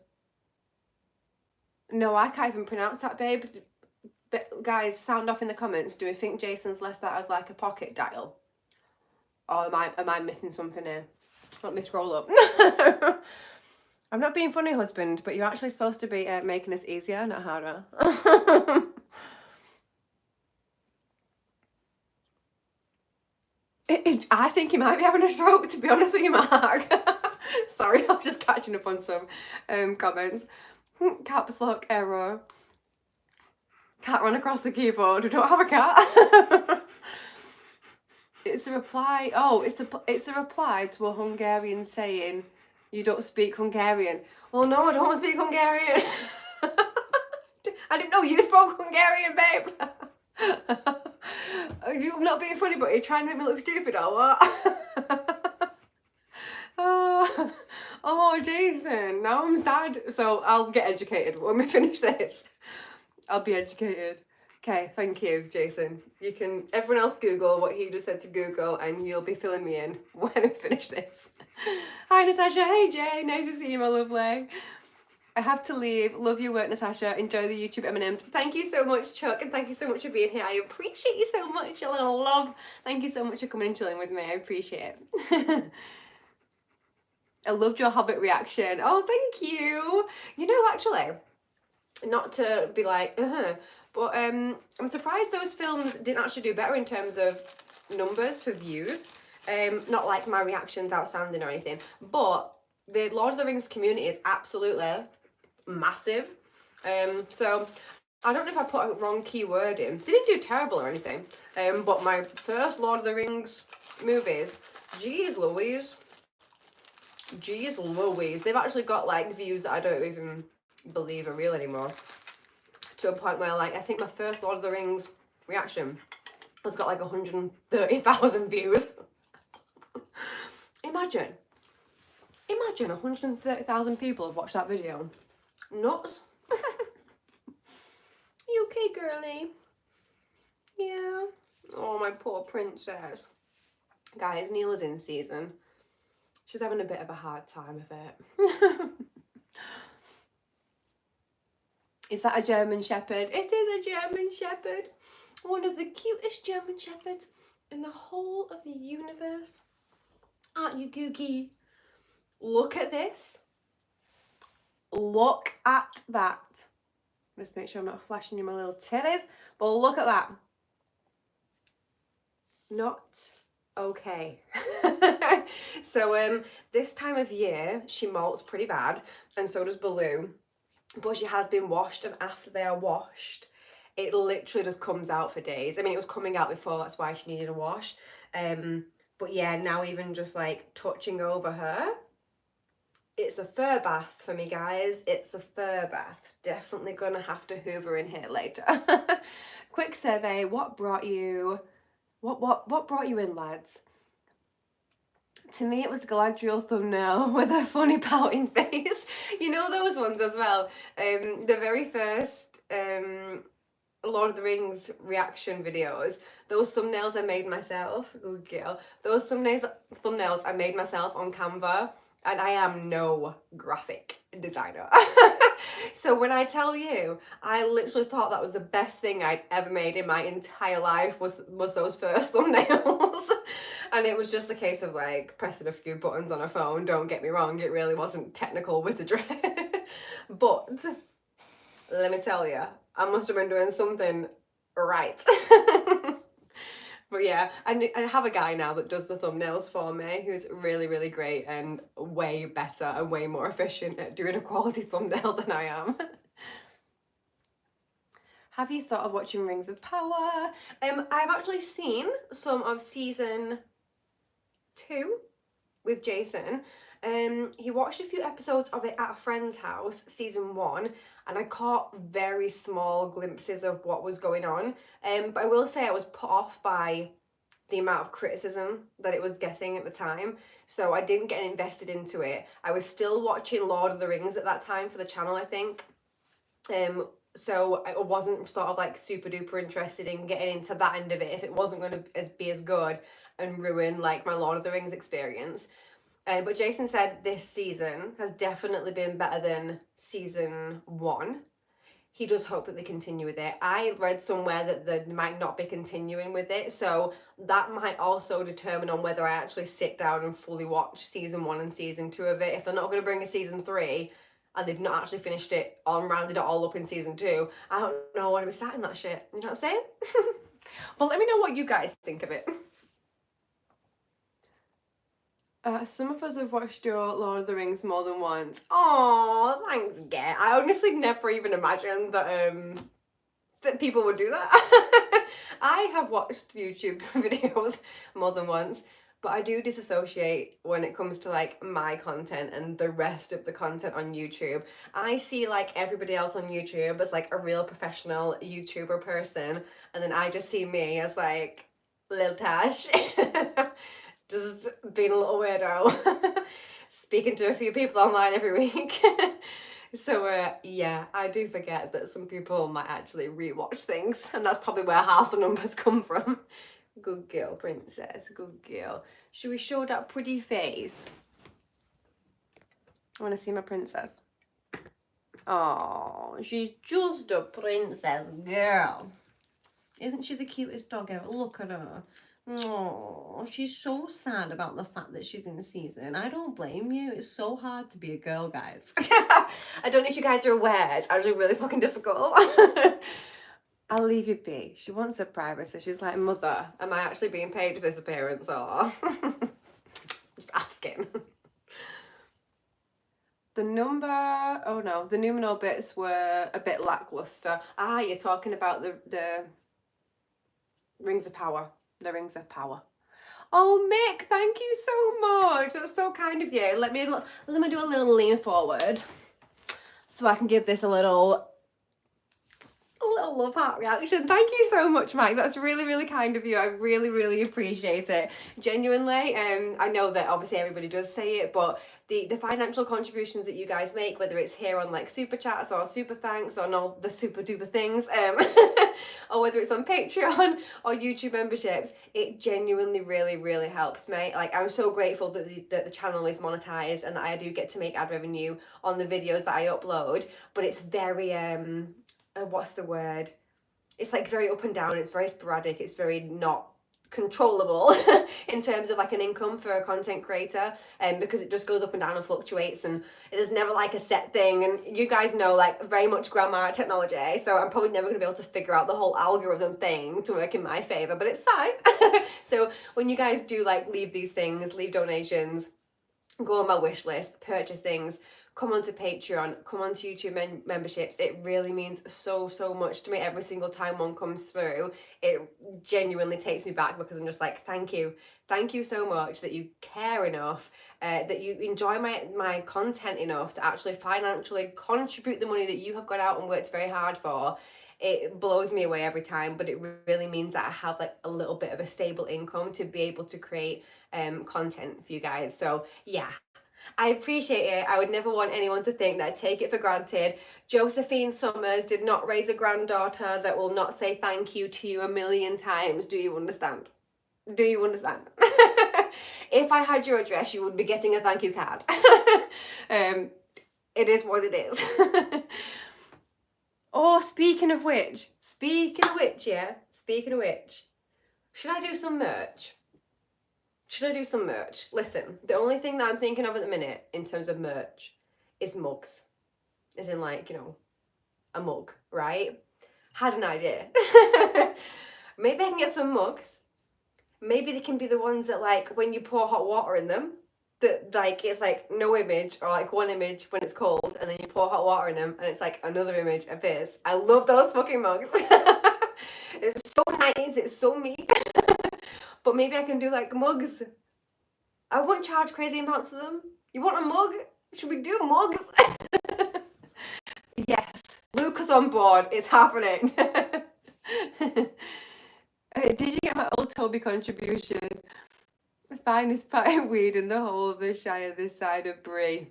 [SPEAKER 1] No, I can't even pronounce that, babe. But guys, sound off in the comments. Do we think Jason's left that as like a pocket dial? Or am I missing something here? Let me scroll up. I'm not being funny, husband, but you're actually supposed to be making this easier, not harder. I think he might be having a stroke, to be honest with you, Mark. Sorry, I'm just catching up on some comments. Caps lock error. Cat run across the keyboard. We don't have a cat. It's a reply. Oh, it's a reply to a Hungarian saying, "You don't speak Hungarian." Well, no, I don't speak Hungarian. I didn't know you spoke Hungarian, babe. I'm not being funny, but you're trying to make me look stupid or what? Oh, Jason, now I'm sad. So I'll get educated when we finish this. I'll be educated. Okay, thank you, Jason. You can, everyone else Google what he just said to Google, and you'll be filling me in when we finish this. Hi, Natasha. Hey, Jay. Nice to see you, my lovely. I have to leave. Love your work, Natasha. Enjoy the YouTube M&Ms. Thank you so much, Chuck, and thank you so much for being here. I appreciate you so much, your little love. Thank you so much for coming and chilling with me. I appreciate it. I loved your Hobbit reaction. Oh, thank you. You know, actually, not to be like, but I'm surprised those films didn't actually do better in terms of numbers for views. Not like my reaction's outstanding or anything, but the Lord of the Rings community is absolutely massive. So I don't know if I put a wrong keyword in. They didn't do terrible or anything. But my first Lord of the Rings movies, geez Louise. Geez Louise. They've actually got like views that I don't even believe are real anymore. To a point where, like, I think my first Lord of the Rings reaction has got like 130,000 views. Imagine 130,000 people have watched that video. Nuts. You okay, girly? Yeah. Oh, my poor princess. Guys, Neela's in season. She's having a bit of a hard time of it. Is that a German Shepherd? It is a German Shepherd. One of the cutest German Shepherds in the whole of the universe. Aren't you, Googie? Look at this. Look at that. Just make sure I'm not flashing you my little titties, but look at that. Not okay. So this time of year she molts pretty bad, and so does Baloo, but she has been washed, and after they are washed it literally just comes out for days. I mean, it was coming out before, that's why she needed a wash. But yeah, now even just like touching over her, it's a fur bath for me, guys. It's a fur bath. Definitely gonna have to hoover in here later. Quick survey, what brought you in, lads? To me, it was Galadriel thumbnail with a funny pouting face. You know those ones as well. The very first Lord of the Rings reaction videos, those thumbnails I made myself. Good girl. Those thumbnails I made myself on Canva, and I am no graphic designer. So when I tell you, I literally thought that was the best thing I'd ever made in my entire life was those first thumbnails. And it was just a case of like pressing a few buttons on a phone. Don't get me wrong, it really wasn't technical wizardry. But let me tell you, I must have been doing something right. But yeah, I have a guy now that does the thumbnails for me who's really, really great and way better and way more efficient at doing a quality thumbnail than I am. Have you thought of watching Rings of Power? I've actually seen some of season 2 with Jason. He watched a few episodes of it at a friend's house, season 1, and I caught very small glimpses of what was going on. But I will say I was put off by the amount of criticism that it was getting at the time, so I didn't get invested into it. I was still watching Lord of the Rings at that time for the channel, I think. So I wasn't sort of like super duper interested in getting into that end of it if it wasn't going to be as good and ruin like my Lord of the Rings experience. But Jason said this season has definitely been better than season 1. He does hope that they continue with it. I read somewhere that they might not be continuing with it, so that might also determine on whether I actually sit down and fully watch season 1 and season 2 of it. If they're not going to bring a season 3 and they've not actually finished it or rounded it all up in season 2, I don't know when to be starting that shit. You know what I'm saying? Well, let me know what you guys think of it. Some of us have watched your Lord of the Rings more than once. Oh, thanks, Get. I honestly never even imagined that people would do that. I have watched YouTube videos more than once, but I do disassociate when it comes to like my content and the rest of the content on YouTube. I see like everybody else on YouTube as like a real professional YouTuber person, and then I just see me as like Lil Tash. Just being a little weirdo. Speaking to a few people online every week. So yeah, I do forget that some people might actually rewatch things, and that's probably where half the numbers come from. Good girl, princess, good girl. Should we show that pretty face? I want to see my princess. Oh, she's just a princess girl. Isn't she the cutest dog ever? Look at her. Oh, she's so sad about the fact that she's in the season. I don't blame you. It's so hard to be a girl, guys. I don't know if you guys are aware. It's actually really fucking difficult. I'll leave you be. She wants her privacy. She's like, mother, am I actually being paid for this appearance or? Just asking. The Numenor bits were a bit lackluster. Ah, you're talking about the Rings of Power. The Rings of Power. Oh, Mick, thank you so much. That's so kind of you. Let me do a little lean forward so I can give this a little little love heart reaction. Thank you so much, Mike. That's really, really kind of you. I really, really appreciate it. Genuinely. I know that obviously everybody does say it, but the financial contributions that you guys make, whether it's here on like super chats or super thanks or all the super duper things, or whether it's on Patreon or YouTube memberships, it genuinely really, really helps me. Like, I'm so grateful that the channel is monetized and that I do get to make ad revenue on the videos that I upload, but it's very what's the word, it's like very up and down, it's very sporadic, it's very not controllable in terms of like an income for a content creator, because it just goes up and down and fluctuates, and it is never like a set thing. And you guys know, like, very much grandma at technology, so I'm probably never going to be able to figure out the whole algorithm thing to work in my favor, but it's fine. So when you guys do like leave these things, leave donations, go on my wish list, purchase things, come onto Patreon, come onto YouTube memberships, it really means so, so much to me every single time one comes through. It genuinely takes me back, because I'm just like, thank you so much that you care enough, that you enjoy my content enough to actually financially contribute the money that you have got out and worked very hard for. It blows me away every time, but it really means that I have like a little bit of a stable income to be able to create content for you guys. So yeah, I appreciate it. I would never want anyone to think that I take it for granted. Josephine Summers did not raise a granddaughter that will not say thank you to you a million times. Do you understand? Do you understand? If I had your address, you would be getting a thank you card. It is what it is. Oh, speaking of which, yeah, should I do some merch? Listen, the only thing that I'm thinking of at the minute in terms of merch is mugs. As in, like, you know, a mug, right? Had an idea. Maybe I can get some mugs. Maybe they can be the ones that, like, when you pour hot water in them, that, like, it's like no image, or like one image when it's cold, and then you pour hot water in them and it's like another image appears. I love those fucking mugs. It's so nice, it's so me. But maybe I can do like mugs. I wouldn't charge crazy amounts for them. You want a mug? Should we do mugs? Yes, Luca's on board. It's happening. Did you get my old Toby contribution? The finest pie of weed in the whole of the Shire this side of Brie.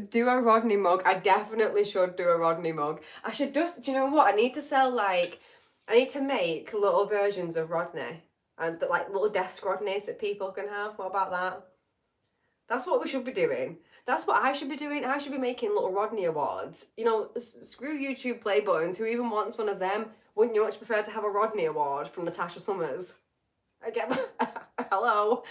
[SPEAKER 1] Do a Rodney mug. I definitely should do a Rodney mug. I should just, do you know what? I need to sell, like, I need to make little versions of Rodney. And like little desk Rodneys that people can have. What about that? That's what we should be doing. That's what I should be doing. I should be making little Rodney awards. You know, screw YouTube play buttons. Who even wants one of them? Wouldn't you much prefer to have a Rodney award from Natasha Summers? I get hello.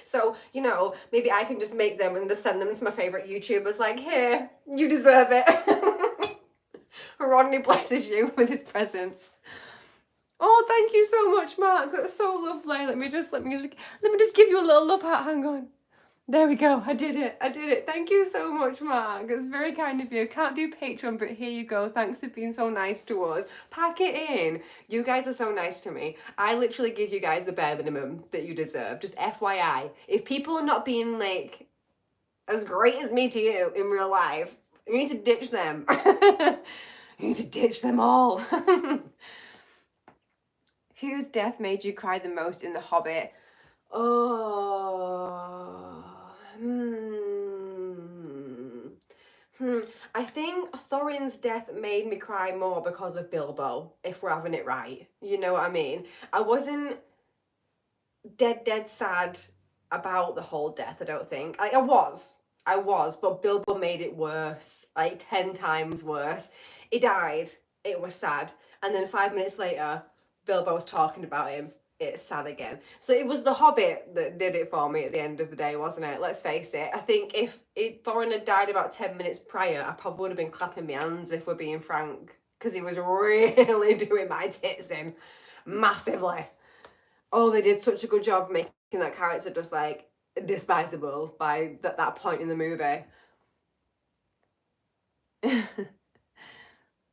[SPEAKER 1] So, you know, maybe I can just make them and just send them to my favourite YouTubers, like, here, you deserve it. Rodney blesses you with his presence. Oh, thank you so much, Mark. That's so lovely. Let me just give you a little love heart. Hang on. There we go. I did it. Thank you so much, Mark. It's very kind of you. Can't do Patreon, but here you go. Thanks for being so nice to us. Pack it in. You guys are so nice to me. I literally give you guys the bare minimum that you deserve. Just FYI. If people are not being, like, as great as me to you in real life, you need to ditch them. You need to ditch them all. Whose death made you cry the most in The Hobbit? Oh, I think Thorin's death made me cry more because of Bilbo, if we're having it right. You know what I mean? I wasn't dead sad about the whole death, I don't think. I was, but Bilbo made it worse, like 10 times worse. He died, it was sad, and then 5 minutes later, Bilbo was talking about him. It's sad again. So it was The Hobbit that did it for me at the end of the day, wasn't it? Let's face it. I think if Thorin had died about 10 minutes prior, I probably would have been clapping my hands, if we're being frank, because he was really doing my tits in massively. Oh, they did such a good job making that character just, like, despisable by that point in the movie.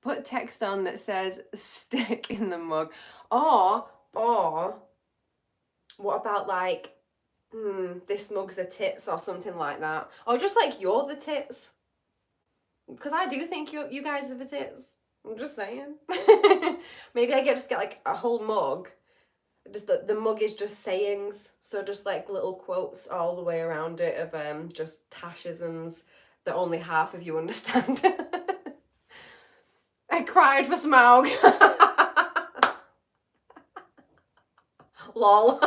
[SPEAKER 1] Put text on that says stick in the mug. Or what about, like, this mug's the tits or something like that? Or just like, you're the tits. Because I do think you guys have a tits. I'm just saying. Maybe I just get like a whole mug. Just the mug is just sayings, so just like little quotes all the way around it of just Tashisms that only half of you understand. I cried for Smaug. Lol.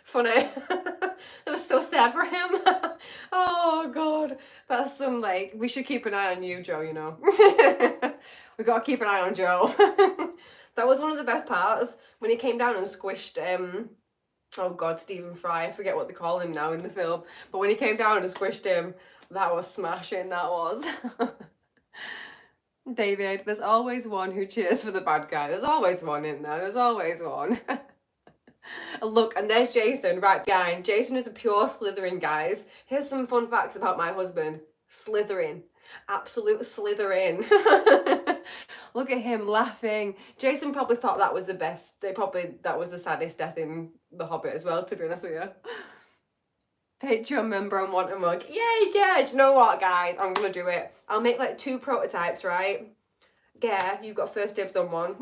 [SPEAKER 1] Funny. That was so sad for him. Oh god, that's some like, we should keep an eye on you, Joe, you know. We gotta keep an eye on Joe. That was one of the best parts, when he came down and squished oh god, Stephen Fry, I forget what they call him now in the film, but when he came down and squished him, that was smashing, that was. David, there's always one who cheers for the bad guy. There's always one in there, there's always one. Look, and there's Jason right behind. Jason is a pure Slytherin, guys. Here's some fun facts about my husband. Slytherin. Absolute Slytherin. Look at him laughing. Jason probably thought that was the best. That was the saddest death in The Hobbit as well, to be honest with you. Patreon member and want a mug. Yay, yeah. Do you know what, guys? I'm gonna do it. I'll make like 2 prototypes, right? Yeah, you've got first dibs on one.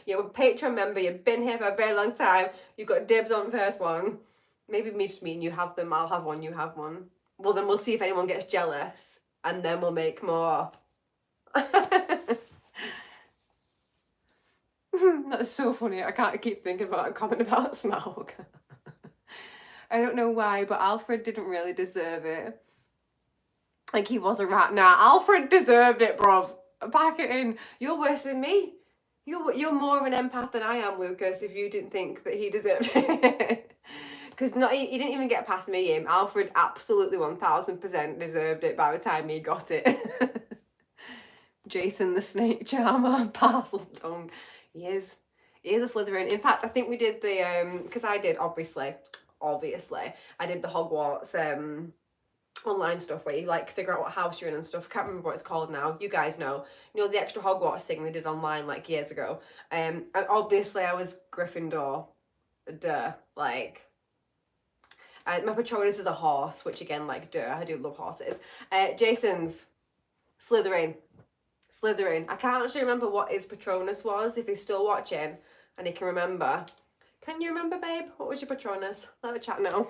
[SPEAKER 1] You're a Patreon member, you've been here for a very long time, you've got dibs on the first one. Maybe me and you have them, I'll have one, you have one. Well, then we'll see if anyone gets jealous, and then we'll make more. That's so funny. I can't keep thinking about a comment about Smaug. I don't know why, but Alfred didn't really deserve it. Like, he was a rat. Nah, Alfred deserved it, bruv. Pack it in. You're worse than me. You're more of an empath than I am, Lucas, if you didn't think that he deserved it. Because he didn't even get past me, him. Alfred absolutely 1000% deserved it by the time he got it. Jason the Snake Charmer, Parseltongue. He is a Slytherin. In fact, I think we did the, because I did, obviously, I did the Hogwarts, online stuff where you like figure out what house you're in and stuff. Can't remember what it's called now. You guys know. You know the extra Hogwarts thing they did online like years ago. And obviously I was Gryffindor. Duh. Like, my Patronus is a horse, which again, like, duh, I do love horses. Jason's Slytherin. I can't actually remember what his Patronus was, if he's still watching and he can remember. Can you remember, babe? What was your Patronus? Let the chat know.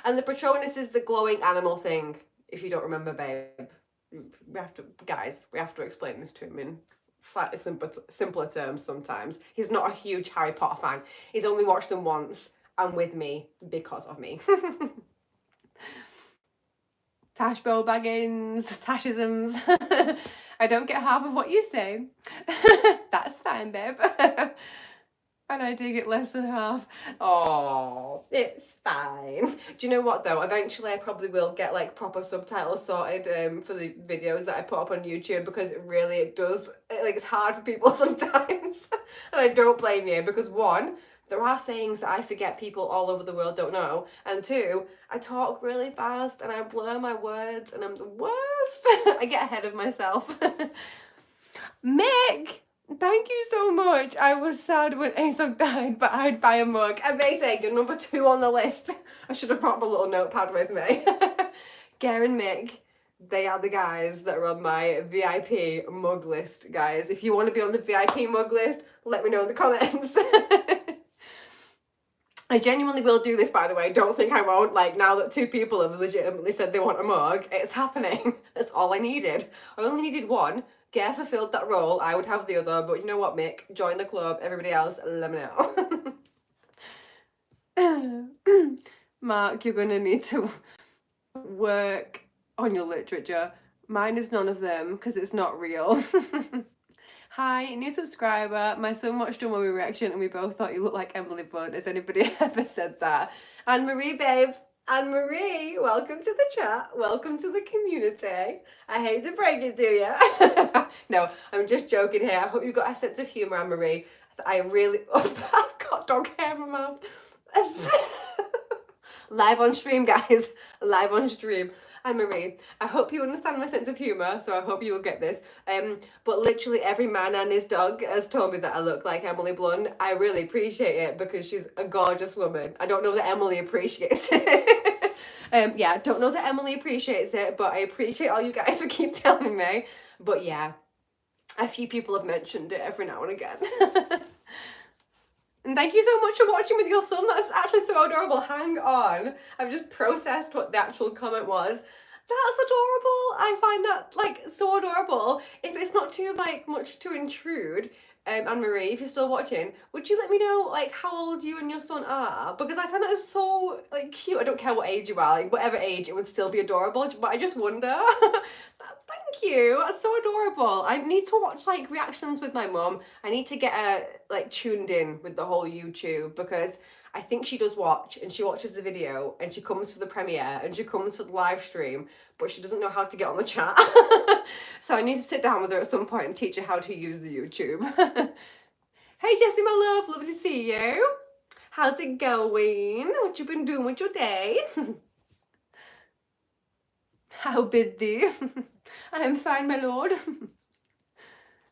[SPEAKER 1] And the Patronus is the glowing animal thing, if you don't remember, babe. We have to explain this to him in slightly simpler terms sometimes. He's not a huge Harry Potter fan. He's only watched them once, and with me, because of me. Tashbo Baggins, Tashisms. I don't get half of what you say. That's fine, babe. And I do get less than half. Oh, it's fine. Do you know what though? Eventually I probably will get like proper subtitles sorted for the videos that I put up on YouTube, because it does, like, it's hard for people sometimes. And I don't blame you, because 1, there are sayings that I forget people all over the world don't know, and 2, I talk really fast and I blur my words and I'm the worst. I get ahead of myself. Mick! Thank you so much. I was sad when Azog died, but I'd buy a mug. Amazing, you're number 2 on the list. I should have brought a little notepad with me. Gare and Mick, they are the guys that are on my VIP mug list, guys. If you want to be on the VIP mug list, let me know in the comments. I genuinely will do this, by the way. Don't think I won't. Like, now that 2 people have legitimately said they want a mug, it's happening. That's all I needed. I only needed 1. Gare fulfilled that role, I would have the other, but you know what, Mick? Join the club. Everybody else, let me know. Mark, you're going to need to work on your literature. Mine is none of them, because it's not real. Hi, new subscriber. My son watched a movie reaction and we both thought you looked like Emily Blunt. Has anybody ever said that? Anne-Marie, babe. Anne-Marie, welcome to the chat. Welcome to the community. I hate to break it to you. No, I'm just joking here. I hope you've got a sense of humour, Anne-Marie. I really... Oh, I've got dog hair in my mouth. Live on stream, guys. Live on stream. Anne-Marie, I hope you understand my sense of humour, so I hope you will get this. But literally every man and his dog has told me that I look like Emily Blunt. I really appreciate it, because she's a gorgeous woman. I don't know that Emily appreciates it. Yeah, don't know that Emily appreciates it, but I appreciate all you guys who keep telling me. But yeah, a few people have mentioned it every now and again. And thank you so much for watching with your son. That's actually so adorable. Hang on. I've just processed what the actual comment was. That's adorable. I find that like so adorable. If it's not too like much to intrude, Anne-Marie, if you're still watching, would you let me know like how old you and your son are? Because I find that so like cute. I don't care what age you are, like whatever age, it would still be adorable. But I just wonder. Thank you. That's so adorable. I need to watch like reactions with my mum. I need to get her like tuned in with the whole YouTube, because I think she does watch, and she watches the video and she comes for the premiere and she comes for the live stream, but she doesn't know how to get on the chat. So I need to sit down with her at some point and teach her how to use the YouTube. Hey Jessie, my love, lovely to see you. How's it going? What you been doing with your day? How bid thee? I am fine, my lord.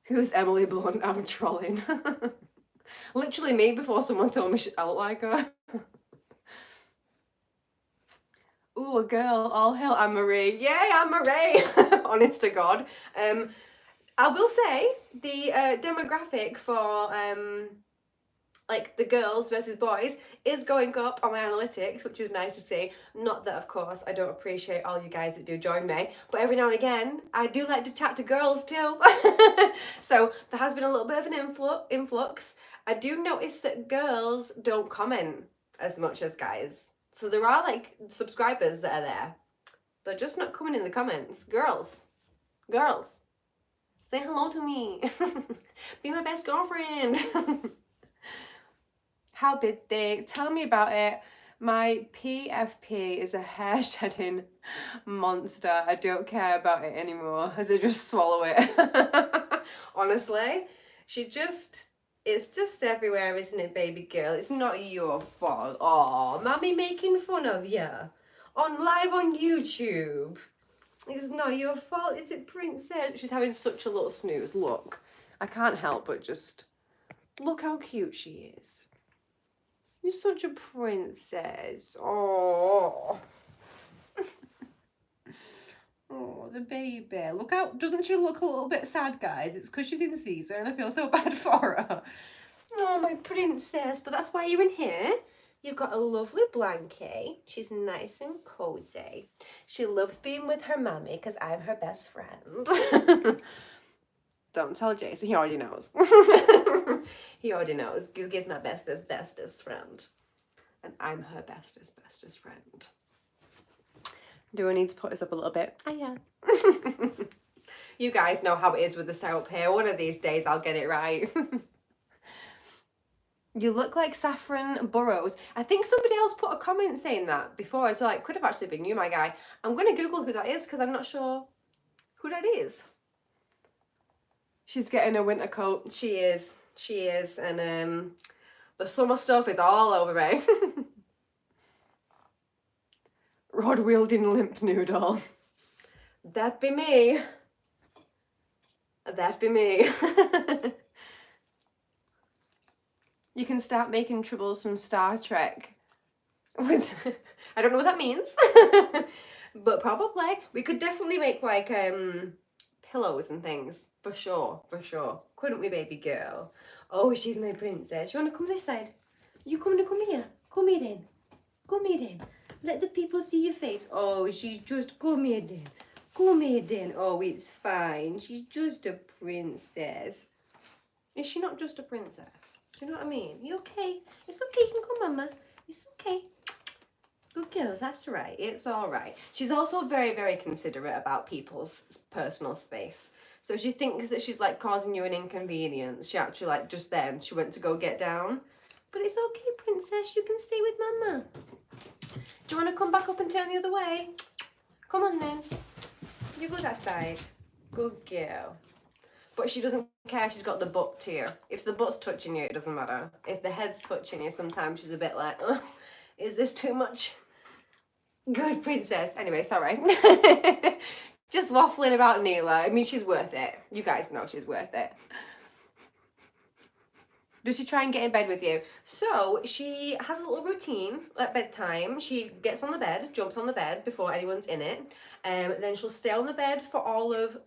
[SPEAKER 1] Who's Emily Blunt? I'm trolling. Literally me before someone told me I look like her. Ooh, a girl. All hail Anne-Marie. Yay, Anne-Marie! Honest to God. I will say the demographic for like the girls versus boys is going up on my analytics, which is nice to see. Not that, of course, I don't appreciate all you guys that do join me, but every now and again, I do like to chat to girls too. So there has been a little bit of an influx. I do notice that girls don't comment as much as guys. So there are like subscribers that are there. They're just not coming in the comments. Girls, say hello to me. Be my best girlfriend. How bid they? Tell me about it. My PFP is a hair shedding monster. I don't care about it anymore, as I just swallow it. Honestly, it's just everywhere, isn't it, baby girl? It's not your fault. Oh, mommy making fun of you live on YouTube. It's not your fault, is it, princess? She's having such a little snooze. Look, I can't help but just look how cute she is. You're such a princess. Oh. Oh, the baby. Look out. Doesn't she look a little bit sad, guys? It's because she's in season and I feel so bad for her. Oh, my princess. But that's why you're in here. You've got a lovely blanket. She's nice and cozy. She loves being with her mummy because I'm her best friend. Don't tell Jason, he already knows. He already knows. Googie's my bestest friend. And I'm her bestest friend. Do I need to put this up a little bit? Oh yeah. You guys know how it is with the setup here. One of these days I'll get it right. You look like Saffron Burrows. I think somebody else put a comment saying that before, so it could have actually been you, my guy. I'm going to Google who that is because I'm not sure who that is. She's getting a winter coat. She is. And the summer stuff is all over me. Rod wielding limp noodle. That'd be me. That'd be me. You can start making tribbles from Star Trek with I don't know what that means. But probably we could definitely make like pillows and things for sure, couldn't we, baby girl? Oh, she's my princess. You want to come this side? You come here then. Let the people see your face. Oh, she's just come here then. Oh, it's fine, she's just a princess. Is she not just a princess? Do you know what I mean? You okay? It's okay, you can come, mama. It's okay. Good girl, that's right. It's all right. She's also very, very considerate about people's personal space. So she thinks that she's like causing you an inconvenience. She actually like just then she went to go get down. But it's okay, princess. You can stay with mama. Do you want to come back up and turn the other way? Come on then. You go that side. Good girl. But she doesn't care, she's got the butt to you. If the butt's touching you, it doesn't matter. If the head's touching you, sometimes she's a bit like, oh, is this too much? Good princess. Anyway, sorry. Just waffling about Neela. I mean, she's worth it. You guys know she's worth it. Does she try and get in bed with you? So she has a little routine at bedtime. She gets on the bed, jumps on the bed before anyone's in it. Then she'll stay on the bed for all of,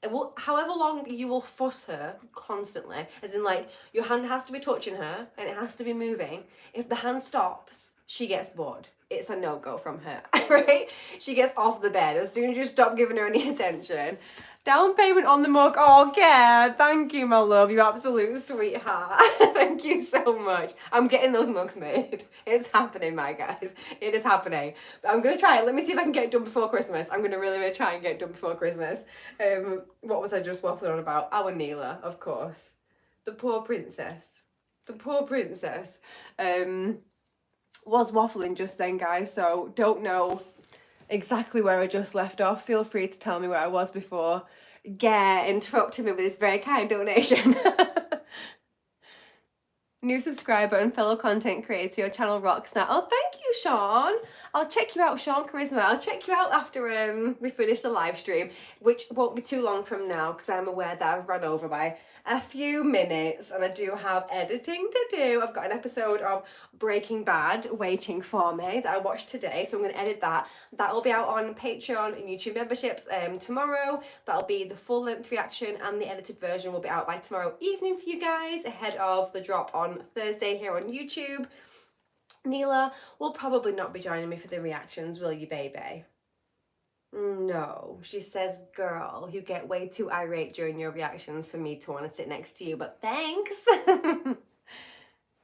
[SPEAKER 1] well, however long you will fuss her constantly. As in, like, your hand has to be touching her and it has to be moving. If the hand stops, she gets bored. It's a no-go from her, right? She gets off the bed as soon as you stop giving her any attention. Down payment on the mug. Oh, yeah. Thank you, my love. You absolute sweetheart. Thank you so much. I'm getting those mugs made. It's happening, my guys. It is happening. But I'm going to try it. Let me see if I can get it done before Christmas. I'm going to really try and get it done before Christmas. What was I just waffling on about? Our Neela, of course. The poor princess. The poor princess. Was waffling just then, guys, so don't know exactly where I just left off. Feel free to tell me where I was before interrupting me with this very kind donation. New subscriber and fellow content creator, your channel rocks now. Oh, thank you, Sean. I'll check you out, Sean Charisma. I'll check you out after we finish the live stream, which won't be too long from now because I'm aware that I've run over by a few minutes and I do have editing to do. I've got an episode of Breaking Bad waiting for me that I watched today, so I'm going to edit that. That'll be out on Patreon and YouTube memberships tomorrow. That'll be the full length reaction, and the edited version will be out by tomorrow evening for you guys ahead of the drop on Thursday here on YouTube. Neela will probably not be joining me for the reactions, will you, baby? No, she says, girl, you get way too irate during your reactions for me to want to sit next to you, but thanks.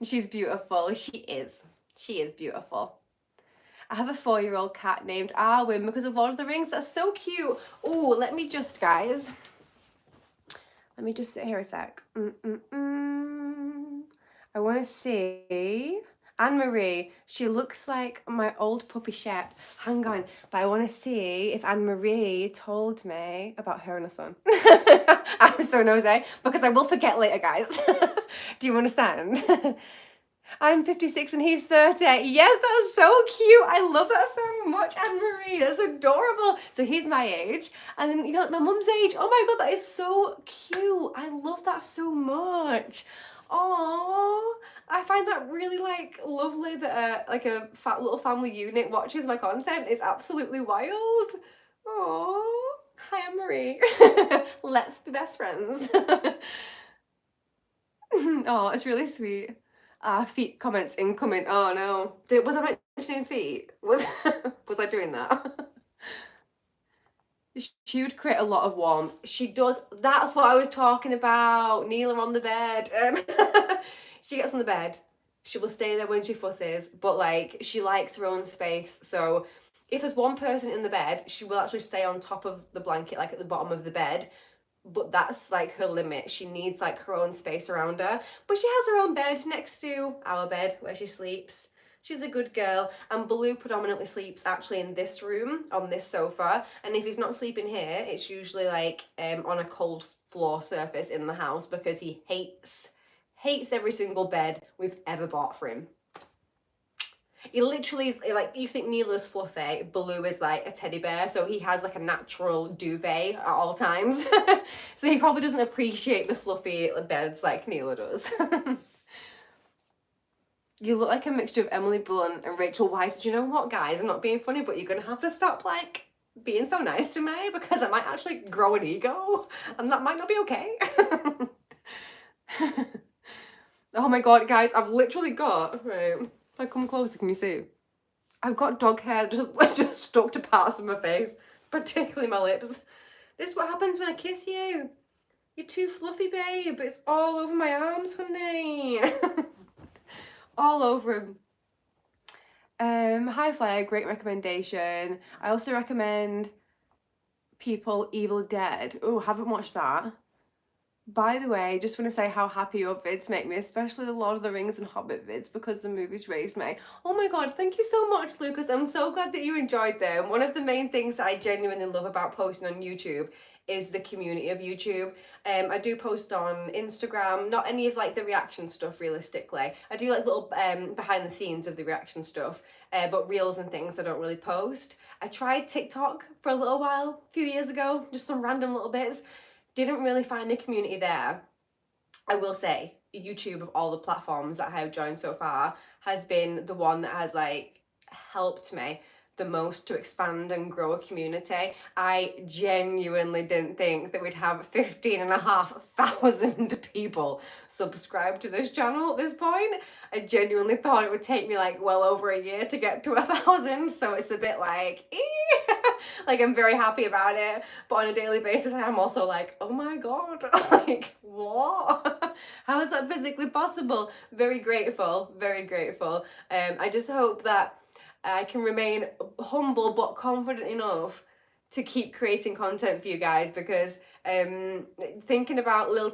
[SPEAKER 1] She's beautiful. She is. She is beautiful. I have a 4-year-old cat named Arwen because of Lord of the Rings. That's so cute. Oh, let me just, guys. Let me just sit here a sec. I want to see Anne-Marie. She looks like my old puppy Shep. Hang on. But I want to see if Anne-Marie told me about her and her son. I'm so nosy because I will forget later, guys. Do you understand? I'm 56 and he's 30. Yes, that's so cute. I love that so much, Anne-Marie. That's adorable. So he's my age. And then you got my mum's age. Oh my God, that is so cute. I love that so much. Oh, I find that really like lovely that like a fat little family unit watches my content. It's absolutely wild. Oh, hi Anne-Marie. Let's be best friends. Oh, it's really sweet. Feet comments incoming. Oh no. Was I mentioning feet? Was I doing that? She would create a lot of warmth. She does. That's what I was talking about. Neela on the bed. She gets on the bed. She will stay there when she fusses, but like she likes her own space. So if there's one person in the bed, she will actually stay on top of the blanket, like at the bottom of the bed. But that's like her limit. She needs like her own space around her. But she has her own bed next to our bed where she sleeps. She's a good girl, and Baloo predominantly sleeps actually in this room on this sofa, and if he's not sleeping here, it's usually like on a cold floor surface in the house because he hates every single bed we've ever bought for him. He literally is like, you think Neela's fluffy, Baloo is like a teddy bear, so he has like a natural duvet at all times. So he probably doesn't appreciate the fluffy beds like Neela does. You look like a mixture of Emily Blunt and Rachel Weisz. Do you know what, guys? I'm not being funny, but you're going to have to stop, like, being so nice to me because I might actually grow an ego and that might not be okay. Oh my God, guys, I've literally got, right, if I come closer, can you see? I've got dog hair just stuck to parts of my face, particularly my lips. This is what happens when I kiss you. You're too fluffy, babe. It's all over my arms, honey. All over him. High Flyer, great recommendation. I also recommend People Evil Dead. Oh, haven't watched that. By the way, just want to say how happy your vids make me, especially the Lord of the Rings and Hobbit vids, because the movies raised me. Oh my God, thank you so much, Lucas. I'm so glad that you enjoyed them. One of the main things that I genuinely love about posting on YouTube is the community of YouTube. I do post on Instagram, not any of like the reaction stuff realistically. I do like little behind the scenes of the reaction stuff, but reels and things I don't really post. I tried TikTok for a little while, a few years ago, just some random little bits. Didn't really find a community there. I will say YouTube, of all the platforms that I have joined so far, has been the one that has like helped me the most to expand and grow a community. I genuinely didn't think that we'd have 15,500 people subscribe to this channel at this point. I genuinely thought it would take me like well over a year to get to 1,000, so it's a bit like like I'm very happy about it, but on a daily basis I'm also like, oh my god, like what? How is that physically possible? Very grateful, very grateful. I just hope that I can remain humble but confident enough to keep creating content for you guys, because thinking about Lil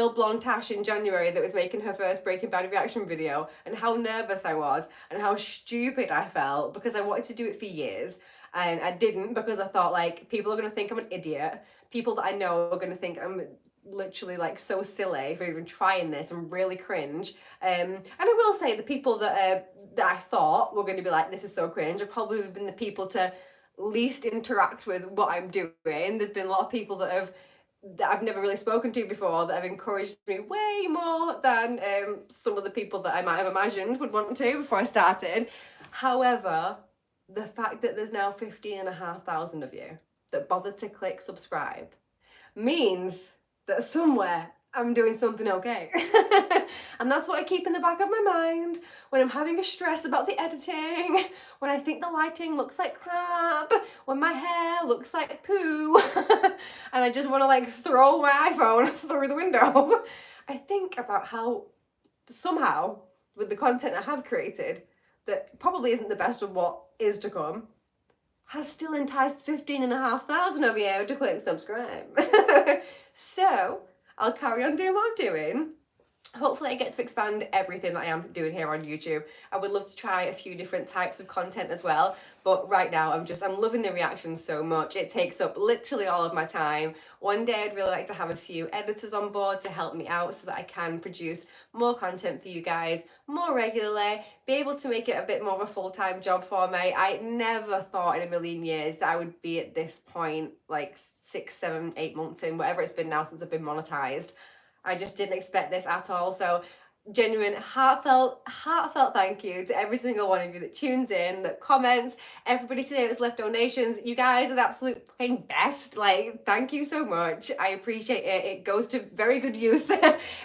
[SPEAKER 1] Blonde Tash in January that was making her first Breaking Bad reaction video, and how nervous I was and how stupid I felt because I wanted to do it for years and I didn't, because I thought like people are going to think I'm an idiot. People that I know are going to think I'm literally like so silly for even trying this and really cringe. And I will say the people that I thought were going to be like, this is so cringe, have probably been the people to least interact with what I'm doing. There's been a lot of people that I've never really spoken to before that have encouraged me way more than some of the people that I might have imagined would want to before I started. However, the fact that there's now 15,500 of you that bothered to click subscribe means that somewhere I'm doing something okay. And that's what I keep in the back of my mind when I'm having a stress about the editing, when I think the lighting looks like crap, when my hair looks like poo, and I just want to like throw my iPhone through the window. I think about how somehow, with the content I have created, that probably isn't the best of what is to come, has still enticed 15,500 of you to click subscribe. So I'll carry on doing what I'm doing. Hopefully I get to expand everything that I am doing here on YouTube. I would love to try a few different types of content as well, but right now I'm loving the reactions so much. It takes up literally all of my time. One day I'd really like to have a few editors on board to help me out so that I can produce more content for you guys more regularly, be able to make it a bit more of a full-time job for me. I never thought in a million years that I would be at this point, like 6, 7, 8 months in, whatever it's been now since I've been monetized. I just didn't expect this at all. So genuine, heartfelt thank you to every single one of you that tunes in, that comments, everybody today that's left donations. You guys are the absolute fucking best. Like, thank you so much. I appreciate it. It goes to very good use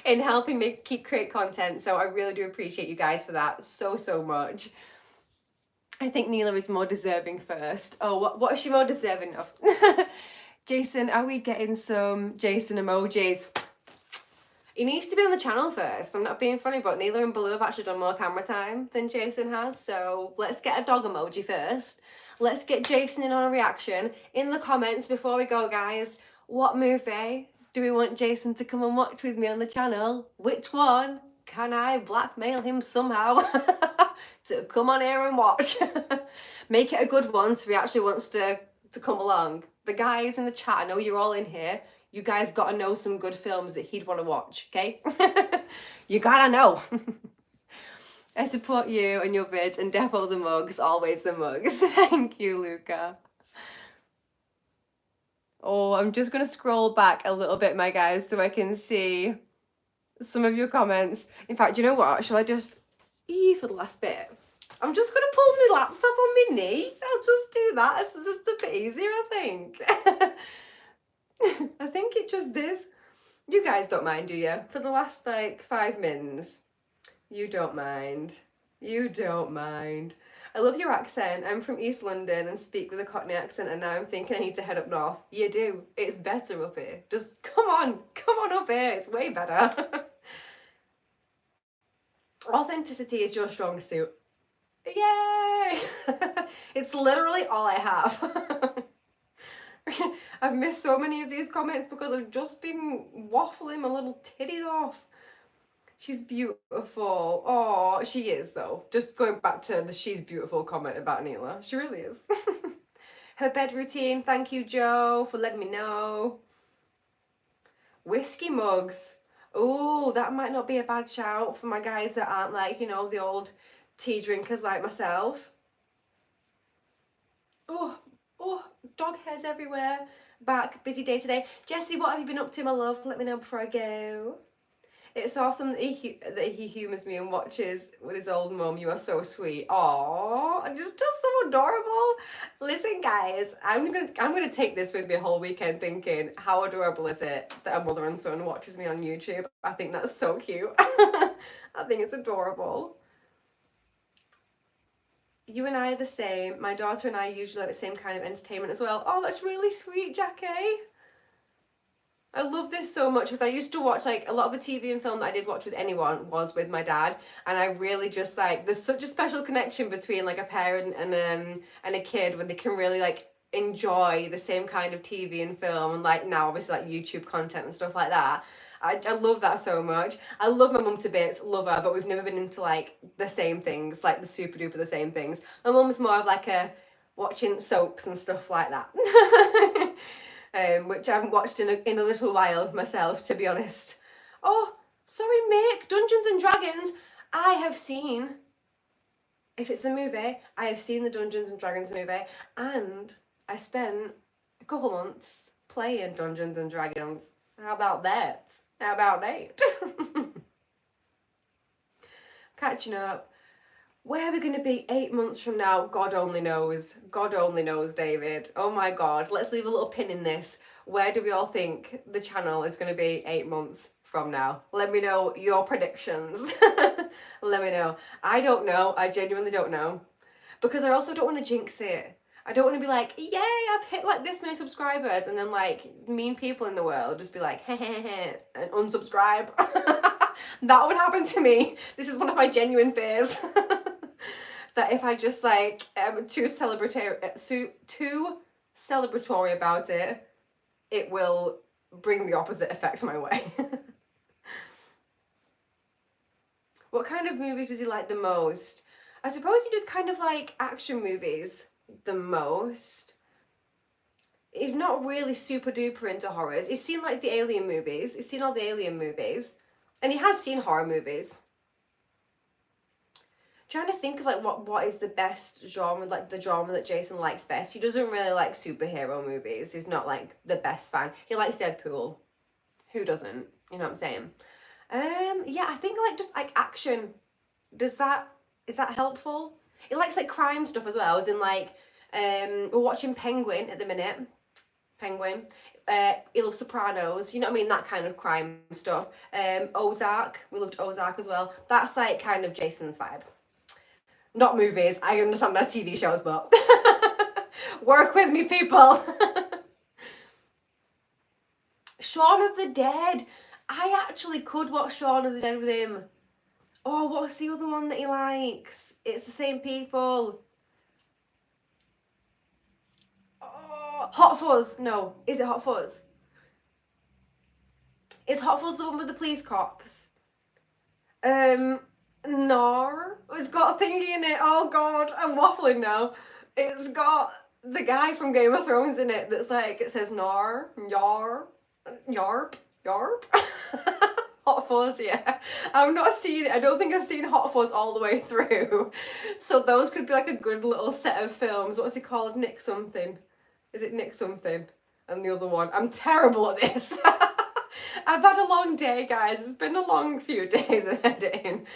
[SPEAKER 1] in helping me create content. So I really do appreciate you guys for that so much. I think Neela is more deserving first. Oh, what is she more deserving of? Jason, are we getting some Jason emojis? He needs to be on the channel first. I'm not being funny, but Neela and Baloo have actually done more camera time than Jason has. So let's get a dog emoji first. Let's get Jason in on a reaction. In the comments before we go, guys, what movie do we want Jason to come and watch with me on the channel? Which one can I blackmail him somehow to come on here and watch? Make it a good one so he actually wants to come along. The guys in the chat, I know you're all in here. You guys gotta know some good films that he'd want to watch, okay? You gotta know. I support you and your vids, and defo the mugs, always the mugs. Thank you, Luca. Oh, I'm just gonna scroll back a little bit, my guys, so I can see some of your comments. In fact, you know what? Shall I just, for the last bit, I'm just gonna pull my laptop on my knee. I'll just do that. It's just a bit easier, I think. I think it just is. You guys don't mind, do you? For the last like 5 minutes. You don't mind. You don't mind. I love your accent. I'm from East London and speak with a Cockney accent, and now I'm thinking I need to head up north. You do. It's better up here. Just come on up here. It's way better. Authenticity is your strong suit. Yay! It's literally all I have. I've missed so many of these comments because I've just been waffling my little titties off. She's beautiful. Oh, she is though. Just going back to the she's beautiful comment about Neela. She really is. Her bed routine. Thank you, Joe, for letting me know. Whiskey mugs. Oh, that might not be a bad shout for my guys that aren't like, you know, the old tea drinkers like myself. Oh, dog hairs everywhere. Back, busy day today. Jessie, what have you been up to, my love? Let me know before I go. It's awesome that he humours me and watches with his old mum. You are so sweet. Aww, just so adorable. Listen, guys, I'm gonna take this with me a whole weekend, thinking how adorable is it that a mother and son watches me on YouTube. I think that's so cute. I think it's adorable. You and I are the same. My daughter and I usually like the same kind of entertainment as well. Oh, that's really sweet, Jackie. I love this so much because I used to watch like a lot of the TV and film that I did watch with anyone was with my dad, and I really just like there's such a special connection between like a parent and a kid when they can really like enjoy the same kind of TV and film, and like now obviously like YouTube content and stuff like that. I love that so much. I love my mum to bits, love her, but we've never been into like the same things, like the super duper the same things. My mum's more of like a watching soaps and stuff like that. Which I haven't watched in a little while myself, to be honest. Oh, sorry, Mick. Dungeons and Dragons. I have seen, if it's the movie, I have seen the Dungeons and Dragons movie, and I spent a couple months playing Dungeons and Dragons. How about that? How about that? Catching up. Where are we going to be 8 months from now? God only knows. God only knows, David. Oh my God. Let's leave a little pin in this. Where do we all think the channel is going to be 8 months from now? Let me know your predictions. Let me know. I don't know. I genuinely don't know. Because I also don't want to jinx it. I don't want to be like, yay, I've hit like this many subscribers, and then like mean people in the world just be like, heh heh heh, and unsubscribe. That would happen to me. This is one of my genuine fears. That if I just like am too celebratory about it, it will bring the opposite effect my way. What kind of movies does he like the most? I suppose he does kind of like action movies the most. He's not really super duper into horrors. He's seen like the Alien movies. He's seen all the Alien movies. And he has seen horror movies. Trying to think of like what is the best genre, like the genre that Jason likes best. He doesn't really like superhero movies. He's not like the best fan. He likes Deadpool. Who doesn't? You know what I'm saying? Yeah, I think like just like action. Is that helpful? He likes like crime stuff as well. As in like we're watching Penguin at the minute. Penguin. He loves Sopranos, you know what I mean, that kind of crime stuff. Ozark, we loved Ozark as well. That's like kind of Jason's vibe. Not movies, I understand that TV shows, but work with me, people. Shaun of the Dead. I actually could watch Shaun of the Dead with him. Oh, what's the other one that he likes? It's the same people. Oh, Hot Fuzz. No, is it Hot Fuzz? Is Hot Fuzz the one with the police cops? No. It's got a thingy in it. Oh God, I'm waffling now. It's got the guy from Game of Thrones in it that's like, it says Nar, Yar, Yarp, Yarp. Hot Fuzz, yeah. I've not seen it. I don't think I've seen Hot Fuzz all the way through. So those could be like a good little set of films. What's it called? Nick something. Is it Nick something? And the other one. I'm terrible at this. I've had a long day, guys. It's been a long few days of editing.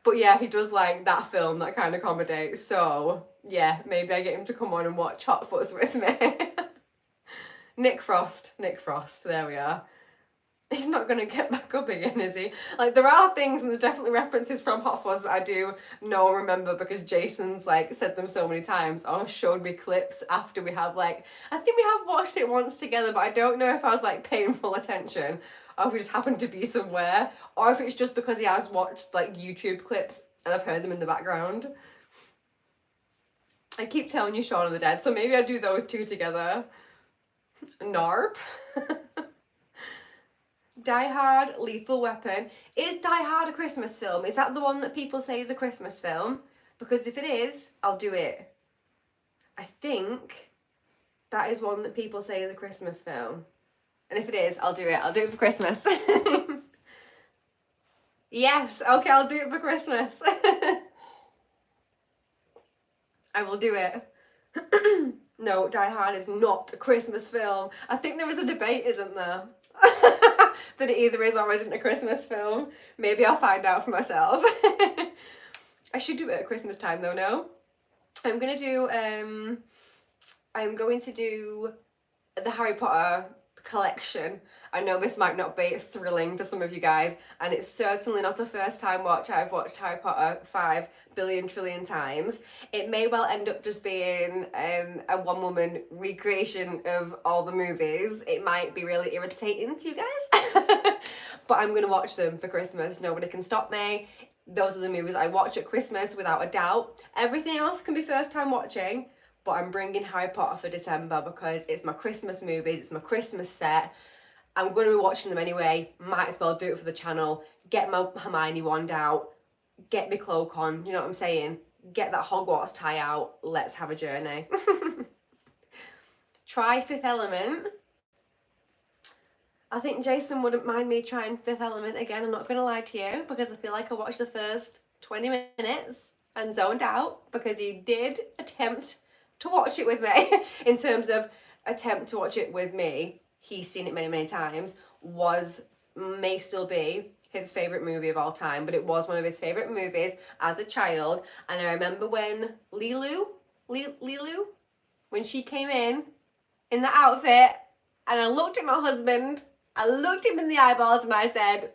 [SPEAKER 1] But yeah, he does like that film, that kind of comedy. So yeah, maybe I get him to come on and watch Hot Fuzz with me. Nick Frost, there we are. He's not going to get back up again, is he? Like, there are things, and there's definitely references from Hot Fuzz that I do know and remember because Jason's, like, said them so many times or showed me clips after we have, like, I think we have watched it once together, but I don't know if I was, like, paying full attention or if we just happened to be somewhere or if it's just because he has watched, like, YouTube clips and I've heard them in the background. I keep telling you Shaun of the Dead, so maybe I do those two together. Narp. Die Hard, Lethal Weapon. Is Die Hard a Christmas film? Is that the one that people say is a Christmas film? Because if it is, I'll do it. I think that is one that people say is a Christmas film. And if it is, I'll do it. I'll do it for Christmas. Yes, okay, I'll do it for Christmas. I will do it. No, Die Hard is not a Christmas film. I think there is a debate, isn't there? that it either is or isn't a Christmas film. Maybe I'll find out for myself. I should do it at Christmas time though, no? I'm going to do the Harry Potter collection. I know this might not be thrilling to some of you guys, and it's certainly not a first time watch. I've watched Harry Potter 5 billion trillion times. It may well end up just being a one woman recreation of all the movies. It might be really irritating to you guys, but I'm gonna watch them for Christmas. Nobody can stop me. Those are the movies I watch at Christmas without a doubt. Everything else can be first time watching, but I'm bringing Harry Potter for December because it's my Christmas movies, it's my Christmas set. I'm going to be watching them anyway, might as well do it for the channel, get my Hermione wand out, get my cloak on, you know what I'm saying? Get that Hogwarts tie out, let's have a journey. Try Fifth Element. I think Jason wouldn't mind me trying Fifth Element again, I'm not going to lie to you, because I feel like I watched the first 20 minutes and zoned out because he did attempt to watch it with me. In terms of attempt to watch it with me, he's seen it many, many times, may still be his favourite movie of all time, but it was one of his favourite movies as a child. And I remember when Lilu, when she came in the outfit, and I looked at my husband, I looked him in the eyeballs and I said,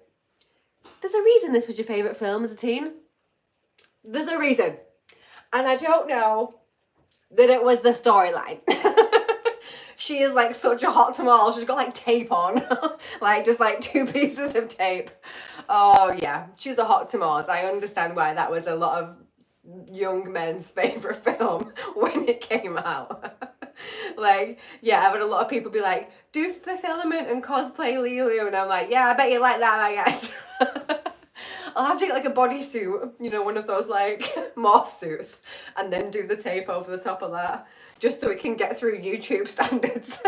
[SPEAKER 1] there's a reason this was your favourite film as a teen. There's a reason. And I don't know that it was the storyline. She is like such a hot tamale. She's got like tape on, like just like 2 pieces of tape. Oh yeah, she's a hot tamale. I understand why that was a lot of young men's favourite film when it came out. Like, yeah, I've had a lot of people be like, do Fifth Element and cosplay Lulu, and I'm like, yeah, I bet you like that, I guess. I'll have to get like a bodysuit, you know, one of those like morph suits, and then do the tape over the top of that, just so it can get through YouTube standards.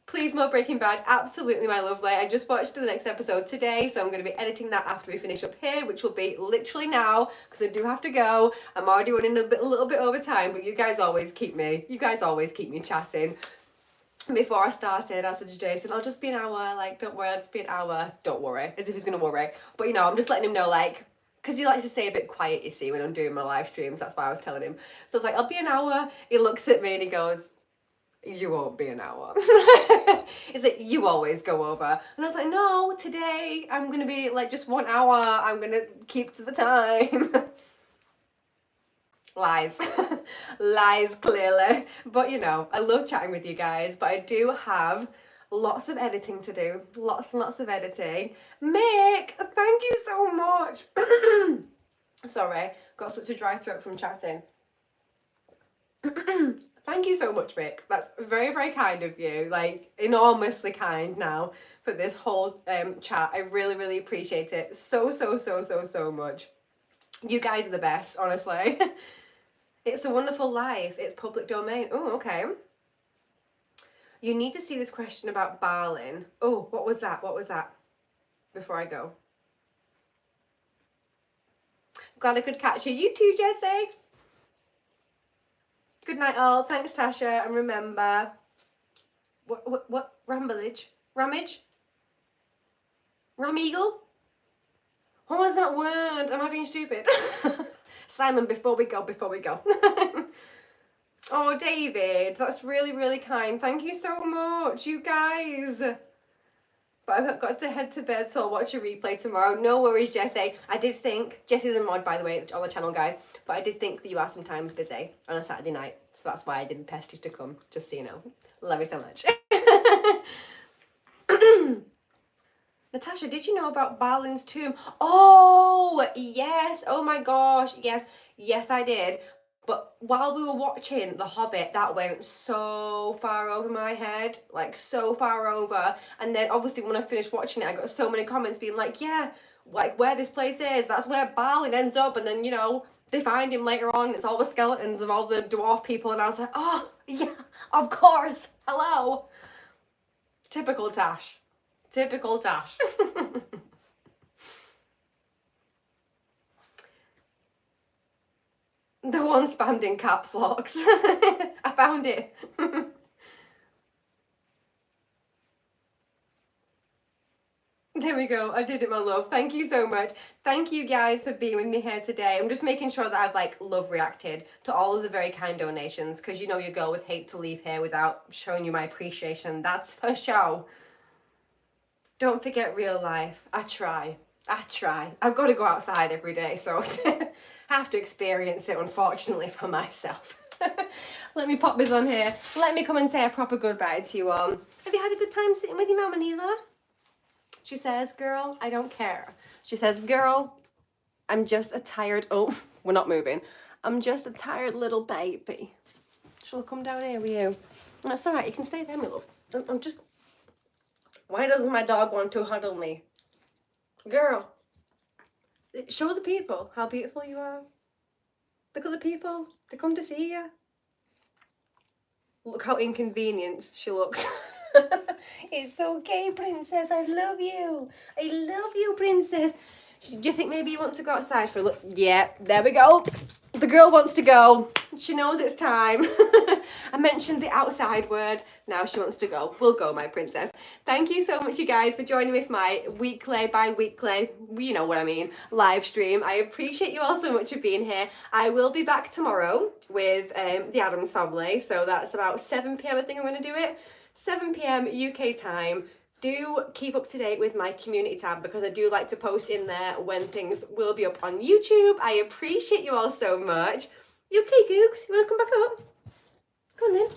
[SPEAKER 1] Please more Breaking Bad, absolutely my lovely. I just watched the next episode today, so I'm going to be editing that after we finish up here, which will be literally now, because I do have to go. I'm already running a little bit over time, but you guys always keep me chatting. Before I started, I said to Jason, I'll just be an hour, like, don't worry, I'll just be an hour. Don't worry, as if he's going to worry. But, you know, I'm just letting him know, like, because he likes to stay a bit quiet, you see, when I'm doing my live streams. That's why I was telling him. So I was like, I'll be an hour. He looks at me and he goes, you won't be an hour. He's like, you always go over. And I was like, no, today I'm going to be, like, just 1 hour. I'm going to keep to the time. Lies. Lies, clearly. But, you know, I love chatting with you guys, but I do have lots of editing to do. Lots and lots of editing. Mick, thank you so much. Sorry, got such a dry throat from chatting. Thank you so much, Mick. That's very, very kind of you. Like, enormously kind now for this whole chat. I really, really appreciate it so much. You guys are the best, honestly. It's a Wonderful Life. It's public domain. Oh, okay. You need to see this question about Barlin. Oh, what was that? What was that? Before I go. Glad I could catch you. You too, Jessie. Good night, all. Thanks, Tasha. And remember, what? Ramblage? Ramage? Rameagle? What was that word? Am I being stupid? Simon, before we go. Oh, David, that's really, really kind. Thank you so much, you guys. But I've got to head to bed, so I'll watch a replay tomorrow. No worries, Jessie. I did think, Jessie's a mod, by the way, on the channel, guys, but I did think that you are sometimes busy on a Saturday night, so that's why I didn't pest you to come, just so you know. Love you so much. Natasha, did you know about Balin's tomb? Oh, yes. Oh my gosh. Yes. Yes, I did. But while we were watching The Hobbit, that went so far over my head, like so far over. And then obviously when I finished watching it, I got so many comments being like, yeah, like where this place is, that's where Balin ends up. And then, you know, they find him later on. It's all the skeletons of all the dwarf people. And I was like, oh, yeah, of course. Hello. Typical Tash. Typical Tash. The one spammed in caps locks. I found it. There we go. I did it, my love. Thank you so much. Thank you guys for being with me here today. I'm just making sure that I've like love reacted to all of the very kind donations, because you know your girl would hate to leave here without showing you my appreciation. That's for sure. Don't forget real life. I try. I've got to go outside every day, so I have to experience it, unfortunately, for myself. Let me pop this on here. Let me come and say a proper goodbye to you all. Have you had a good time sitting with your mama, Neela? She says, girl, I don't care. She says, girl, I'm just a tired, oh, we're not moving. I'm just a tired little baby. Shall I come down here with you? That's all right, you can stay there, my love. I'm just, why doesn't my dog want to huddle me? Girl, show the people how beautiful you are. Look at the people, they come to see you. Look how inconvenienced she looks. It's okay, princess. I love you. I love you, princess. Do you think maybe you want to go outside for a look? Yeah, there we go. The girl wants to go. She knows it's time. I mentioned the outside word. Now she wants to go. We'll go, my princess. Thank you so much, you guys, for joining me for my weekly, bi-weekly, you know what I mean, live stream. I appreciate you all so much for being here. I will be back tomorrow with the Addams family. So that's about 7 p.m. I think I'm going to do it. 7 p.m. UK time. Do keep up to date with my community tab, because I do like to post in there when things will be up on YouTube. I appreciate you all so much. You okay, Googs? You want to come back up? Come on then.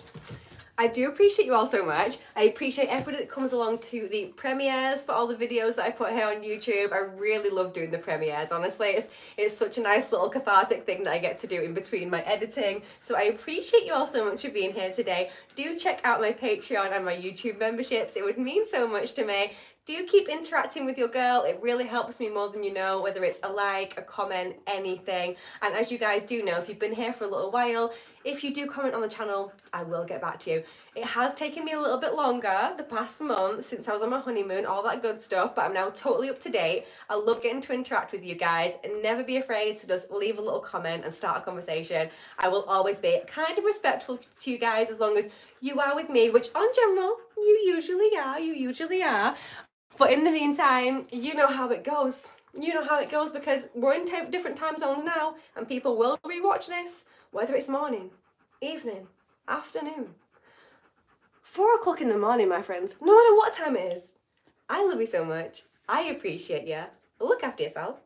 [SPEAKER 1] I do appreciate you all so much. I appreciate everybody that comes along to the premieres for all the videos that I put here on YouTube. I really love doing the premieres, honestly. It's such a nice little cathartic thing that I get to do in between my editing. So I appreciate you all so much for being here today. Do check out my Patreon and my YouTube memberships. It would mean so much to me. Do keep interacting with your girl. It really helps me more than you know, whether it's a like, a comment, anything. And as you guys do know, if you've been here for a little while, if you do comment on the channel, I will get back to you. It has taken me a little bit longer the past month since I was on my honeymoon, all that good stuff, but I'm now totally up to date. I love getting to interact with you guys, and never be afraid to just leave a little comment and start a conversation. I will always be kind of respectful to you guys, as long as you are with me, which on general, you usually are. But in the meantime, you know how it goes. You know how it goes, because we're in different time zones now, and people will rewatch this, whether it's morning, evening, afternoon, 4 o'clock in the morning, my friends, no matter what time it is. I love you so much. I appreciate you. Look after yourself.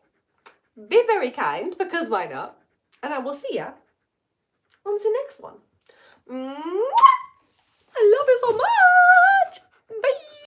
[SPEAKER 1] Be very kind, because why not? And I will see you on the next one. Mwah! I love you so much. Bye.